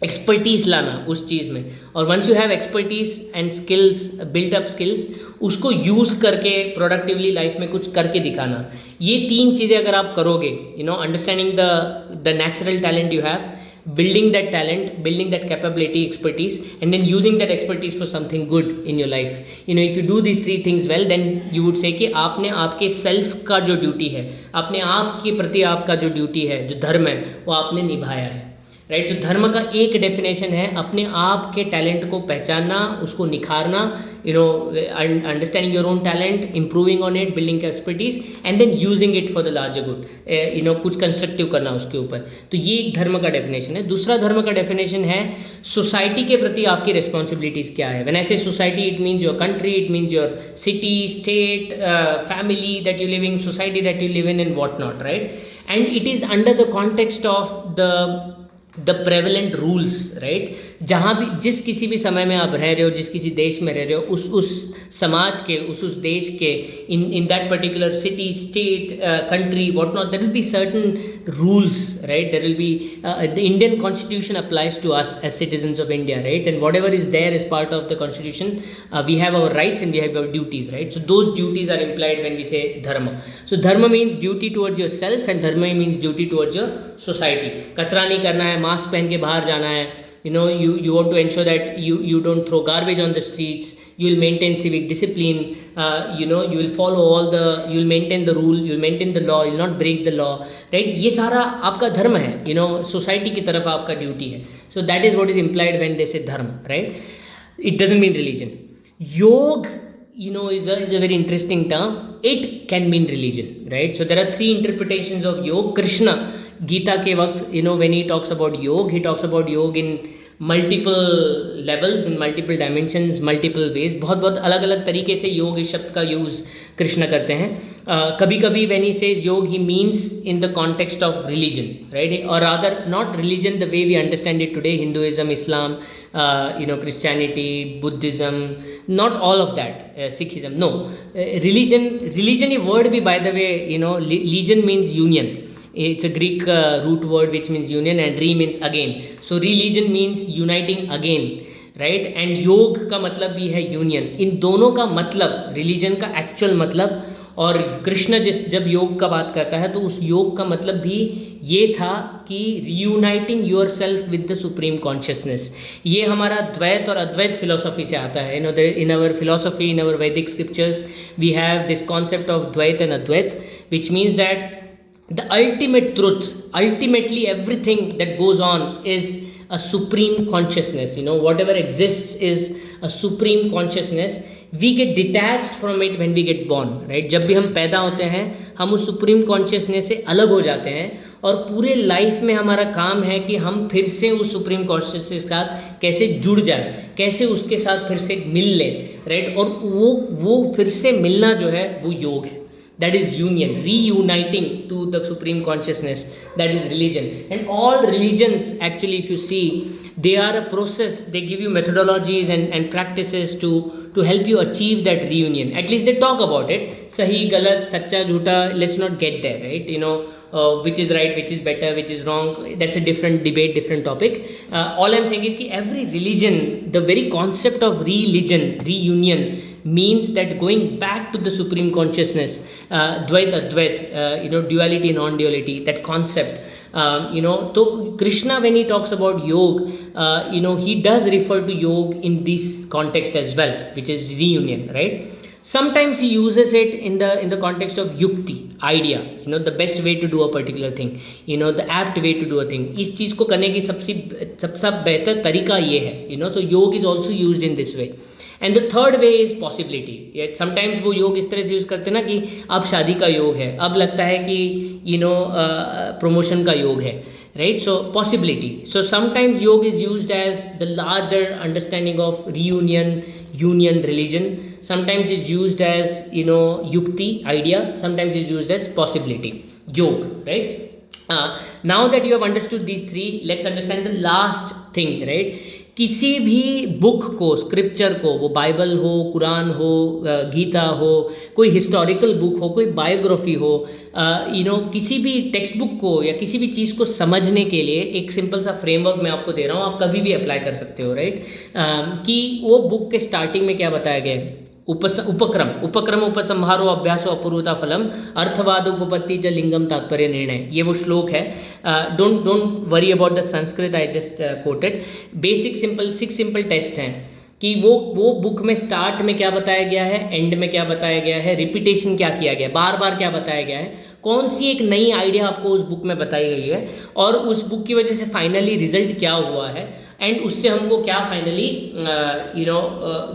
एक्सपर्टीज़ लाना उस चीज़ में. और once you have expertise and skills, built up skills, उसको यूज़ करके प्रोडक्टिवली लाइफ में कुछ करके दिखाना. ये तीन चीज़ें अगर आप करोगे, understanding the natural talent you have, building that talent, building that capability, expertise, and then using that expertise for something good in your life. If you do these three things well, then you would say कि आपने आपके self का जो duty है, अपने आप के प्रति आपका जो ड्यूटी है, जो धर्म है, वो आपने निभाया है, राइट। तो धर्म का एक डेफिनेशन है अपने आप के टैलेंट को पहचानना, उसको निखारना, understanding your own talent, improving on it, building expertise and then using it for the larger good, कुछ कंस्ट्रक्टिव करना उसके ऊपर। तो ये एक धर्म का डेफिनेशन है। दूसरा धर्म का डेफिनेशन है सोसाइटी के प्रति आपकी रिस्पॉन्सिबिलिटीज़ क्या है। व्हेन आई से society, it means your country, it means your city, state, family that you live in, society that you live in and what not, right. And it is under the context of the prevalent rules, right. जहाँ भी जिस किसी भी समय में आप रह रहे हो, जिस किसी देश में रह रहे हो, उस समाज के, उस देश के, in that particular city, state, country, what not, there will be certain rules, right? There will be the Indian constitution applies to us as citizens of India, right? And whatever is there as part of the constitution, we have our rights and we have our duties, right? So those duties are implied when we say dharma. So dharma means duty towards yourself and dharma means duty towards your society. कचरा नहीं करना है, mask पहन के बाहर जाना है, you want to ensure that you don't throw garbage on the streets, you will maintain civic discipline, you will follow you will maintain the rule, you will maintain the law, you will not break the law, right? ये सारा आपका धर्म है, society की तरफ आपका duty है. So that is what is implied when they say dharma, right? It doesn't mean religion. Yog, is a very interesting term. It can mean religion, right? So there are three interpretations of yog. Krishna Gita के वक्त when he talks about योग in multiple levels, in multiple dimensions, multiple ways. बहुत अलग अलग तरीके से योग इस शब्द का यूज़ कृष्ण करते हैं. कभी कभी when he says योग, he means in the context of religion, right? Or rather not religion the way we understand it today, Hinduism, Islam, Christianity, Buddhism, not all of that, Sikhism, no. Religion ये word भी by the way, legion means union. It's a Greek root word which means union and re means again. So religion means uniting again, right? And योग का मतलब भी है union. इन दोनों का मतलब, religion का actual मतलब, और कृष्ण जब योग का बात करता है तो उस योग का मतलब भी ये था कि reuniting yourself with the supreme consciousness. ये हमारा द्वैत और अद्वैत philosophy से आता है. In our philosophy, in our Vedic scriptures, we have this concept of Dvait and Advait, which means that the ultimate truth, ultimately everything that goes on is a supreme consciousness. Whatever exists is a supreme consciousness. We get detached from it when we get born, right? जब भी हम पैदा होते हैं हम उस supreme consciousness से अलग हो जाते हैं और पूरे लाइफ में हमारा काम है कि हम फिर से उस सुप्रीम कॉन्शियसनेस के साथ कैसे जुड़ जाए, कैसे उसके साथ फिर से मिल लें, राइट? और वो फिर से मिलना जो है वो योग है. That is union, reuniting to the supreme consciousness. That is religion. And all religions, actually, if you see, they are a process. They give you methodologies and practices to help you achieve that reunion. At least they talk about it. Sahi, galat, sacha, jhuta. Let's not get there, right? Which is right, which is better, which is wrong. That's a different debate, different topic. All I'm saying is that every religion, the very concept of religion, reunion, means that going back to the supreme consciousness, Dvait Advait, duality, non-duality, that concept. So Krishna, when he talks about yog, he does refer to yog in this context as well, which is reunion, right? Sometimes he uses it in the context of yukti, idea, the best way to do a particular thing, the apt way to do a thing. इस चीज़ को करने की सबसे बेहतर तरीका ये है, so yog is also used in this way. And the third way is possibility. Sometimes वो योग इस तरह से यूज़ करते हैं ना कि अब शादी का योग है, अब लगता है कि प्रमोशन का योग है, right? So possibility. So sometimes yoga is used as the larger understanding of reunion, union, religion. Sometimes is used as युक्ति, idea. Sometimes is used as possibility, yoga, right? Now that you have understood these three, let's understand the last thing, right? किसी भी book को, scripture को, वो Bible हो, कुरान हो, गीता हो, कोई हिस्टोरिकल बुक हो, कोई बायोग्राफी हो, किसी भी टेक्स्ट बुक को या किसी भी चीज़ को समझने के लिए एक सिंपल सा फ्रेमवर्क मैं आपको दे रहा हूँ, आप कभी भी अप्लाई कर सकते हो, राइट? कि वो बुक के स्टार्टिंग में क्या बताया गया है? उपक्रम उपसंहारो अभ्यासो अपूर्वता फलम अर्थवाद उपपत्ति च लिंगम तात्पर्य निर्णय. ये वो श्लोक है. Don't worry about the Sanskrit, I just coated. Basic simple 6 simple tests हैं. कि वो बुक में स्टार्ट में क्या बताया गया है, एंड में क्या बताया गया है, रिपीटेशन क्या किया गया है, बार बार क्या बताया गया है, कौन सी एक नई आइडिया आपको उस बुक में बताई गई है, और उस बुक की वजह से फाइनली रिजल्ट क्या हुआ है, एंड उससे हमको क्या फाइनली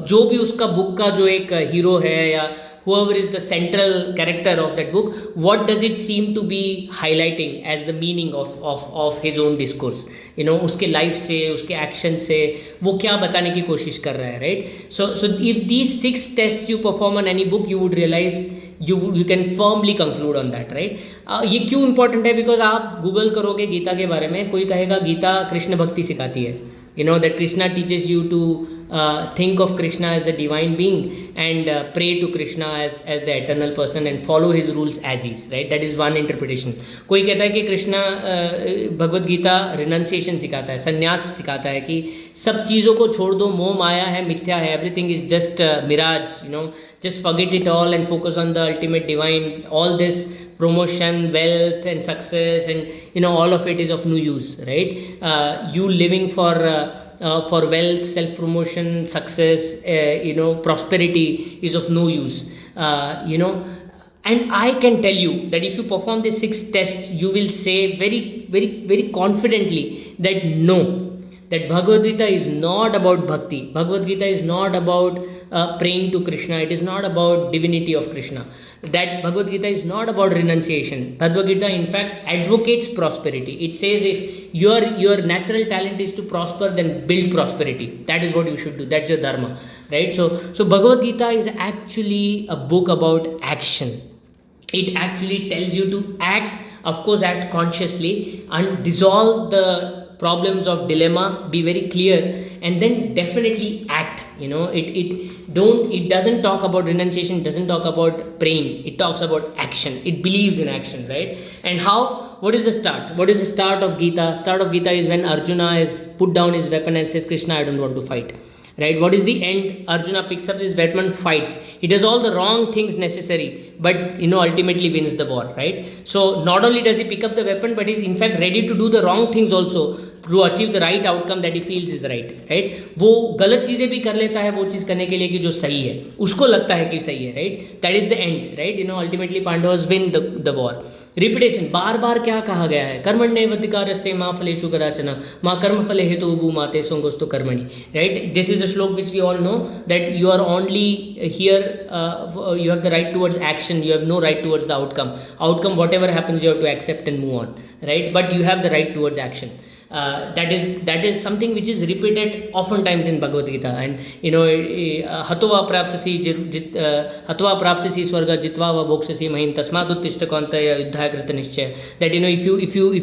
जो भी उसका बुक का जो एक हीरो है या whoever is the central character of that book, what does it seem to be highlighting as the meaning of his own discourse, उसके लाइफ से, उसके एक्शन से वो क्या बताने की कोशिश कर रहा है, right. So if these 6 tests you perform on any book, you would realize you can firmly conclude on that, right. ये क्यों इंपॉर्टेंट है, बिकॉज आप गूगल करोगे गीता के बारे में, कोई कहेगा गीता कृष्ण भक्ति सिखाती है, that Krishna teaches you to think of Krishna as the divine being and pray to Krishna as the eternal person and follow his rules as is, right. That is one interpretation. कोई कहता है कि Krishna Bhagavad Gita renunciation सिखाता है, संन्यास सिखाता है, कि सब चीज़ों को छोड़ दो, मोह माया है, मिथ्या है, everything is just mirage, just forget it all and focus on the ultimate divine. All this promotion, wealth and success and all of it is of no use, right. You living for wealth, self promotion, success, prosperity is of no use, and I can tell you that if you perform these 6 tests, you will say very very very confidently that no, that Bhagavad Gita is not about bhakti. Bhagavad Gita is not about praying to Krishna. It is not about divinity of Krishna. That Bhagavad Gita is not about renunciation. Bhagavad Gita in fact advocates prosperity. It says if your natural talent is to prosper, then build prosperity. That is what you should do. That's your dharma, right. So Bhagavad Gita is actually a book about action. It actually tells you to act, of course act consciously, and dissolve the problems of dilemma, be very clear, and then definitely act. It doesn't talk about renunciation, doesn't talk about praying, it talks about action. It believes in action, right. And what is the start of Gita? Start of Gita is when Arjuna has put down his weapon and says, Krishna, I don't want to fight, right. What is the end? Arjuna picks up his weapon, fights, he does all the wrong things necessary, but ultimately wins the war, right. So not only does he pick up the weapon, but he's in fact ready to do the wrong things also to achieve the right outcome that he feels is right. वो गलत चीज़ें भी कर लेता है वो चीज़ करने के लिए कि जो सही है, उसको लगता है कि सही है, right. That is the end, right. Ultimately Pandavas win the war. Repetition, बार बार क्या कहा गया है, कर्मण्येवाधिकारस्ते मा फलेषु कदाचन मा कर्मफले हेतुर्भुः मा ते संगोऽस्तु कर्मणि, right. This is a श्लोक which we all know, that you are only here, you have the right towards action, you have no right towards the outcome whatever happens you have to accept and move on, right. But you have the right towards action. That is something which is repeated oftentimes in Bhagavad Gita, and hatova prapsasi swarga jitva va bhoksasi mahim tasmad uttishta kaunteya yuddhaya krita nischaya. That if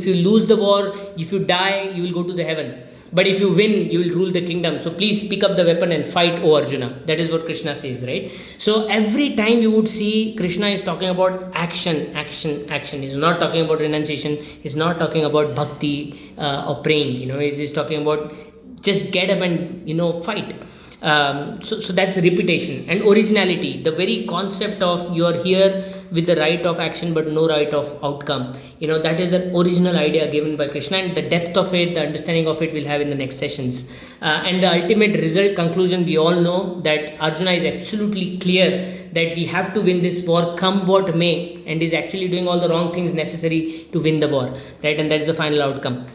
you lose the war, if you die, you will go to the heaven, but if you win, you will rule the kingdom. So please pick up the weapon and fight, O Arjuna. That is what Krishna says, right. So every time you would see Krishna is talking about action. He's not talking about renunciation, he's not talking about bhakti or praying, he's talking about just get up and fight. So that's repetition and originality, the very concept of you are here with the right of action but no right of outcome. That is an original idea given by Krishna, and the depth of it, the understanding of it, we'll have in the next sessions. And the ultimate result, conclusion, we all know that Arjuna is absolutely clear that we have to win this war come what may, and is actually doing all the wrong things necessary to win the war, right. And that is the final outcome.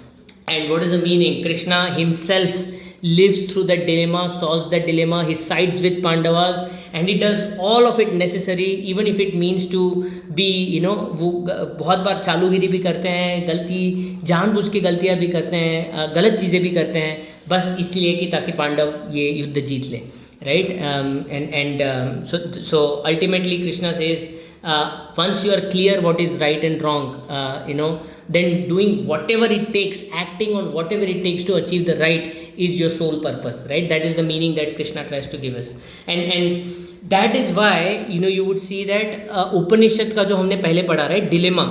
And what is the meaning? Krishna himself lives through that dilemma, solves that dilemma, he sides with Pandavas, and he does all of it necessary, even if it means to be, वो बहुत बार चालूगिरी भी करते हैं, गलती जानबूझ के गलतियाँ भी करते हैं, गलत चीज़ें भी करते हैं, बस इसलिए कि ताकि पांडव ये युद्ध जीत ले, right. So ultimately Krishna says, once you are clear what is right and wrong, then doing whatever it takes, acting on whatever it takes to achieve the right is your sole purpose, right. That is the meaning that Krishna tries to give us, and that is why you would see that उपनिषद का जो हमने पहले पढ़ा, right, dilemma.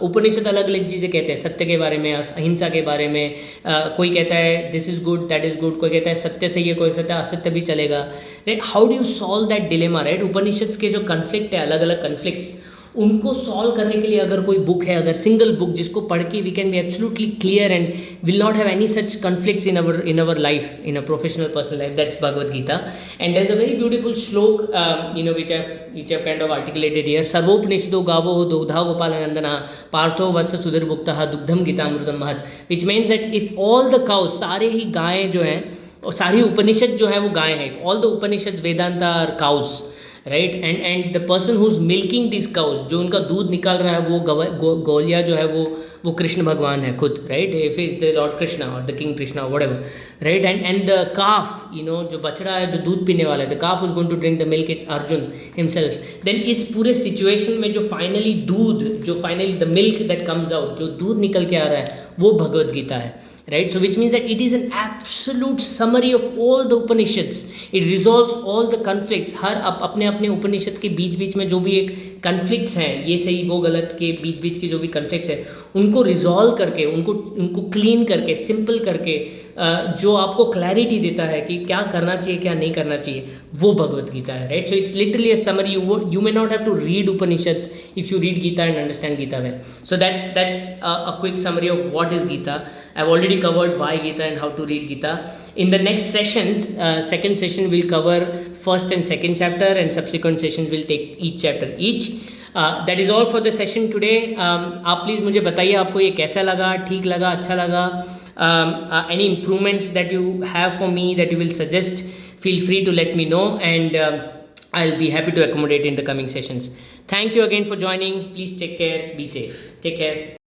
उपनिषद अलग अलग चीज़ें कहते हैं, सत्य के बारे में, अहिंसा के बारे में, कोई कहता है this is good, that is good, कोई कहता है सत्य सही है, कोई कहता है असत्य भी चलेगा, right. How do you solve that dilemma, right. Upanishad के जो कन्फ्लिक्ट है, अलग अलग कन्फ्लिक्ट्स, उनको सॉल्व करने के लिए अगर कोई बुक है, अगर सिंगल बुक जिसको पढ़ के we can be absolutely clear and will not have any such conflicts in our life, in a professional personal life, that's Bhagavad Gita. And there is a very beautiful shloka which I've kind of articulated here. सर्वोपनिषदो गावो दुग्धा गोपालनंदना पार्थो वत्स सुधीर्भुक्तः दुग्धम गीतामृतम महत्, which means that if all the cows, सारे ही गायें जो हैं और सारी उपनिषद जो है वो गाय है, all the Upanishad Vedanta are cows, right. And the person who is milking this cows, जो उनका दूध निकाल रहा है वो गौलिया जो है वो कृष्ण भगवान है खुद, right. If is the lord Krishna और the king Krishna whatever, right. And the calf, जो बछड़ा है, जो दूध पीने वाला है, the calf is going to drink the milk, it's Arjun himself. Then इस पूरे सिचुएशन में जो finally the milk that comes out, जो दूध निकल के आ रहा है, वो भगवद गीता है, right. So which means that it is an absolute summary of all the Upanishads. It resolves all the conflicts. हर अपने अपने उपनिषद के बीच बीच में जो भी एक कन्फ्लिक्ट्स हैं, ये सही वो गलत के बीच बीच के जो भी कन्फ्लिक्ट्स है, उनको रिजॉल्व करके, उनको क्लीन करके, सिंपल करके, जो आपको क्लैरिटी देता है कि क्या करना चाहिए क्या नहीं करना चाहिए, वो भगवद गीता है, right. So it's literally a summary. You may not have to read Upanishads if you read Gita and understand Gita well. So that's a quick summary of what is Gita. I've already covered why Gita and how to read Gita. In the next sessions, second session will cover first and second chapter, and subsequent sessions will take each chapter each. That is all for the session today. आप please मुझे बताइए आपको ये कैसा लगा, ठीक लगा, अच्छा लगा. Any improvements that you have for me that you will suggest, feel free to let me know, and I'll be happy to accommodate in the coming sessions. Thank you again for joining. Please take care. Be safe. Take care.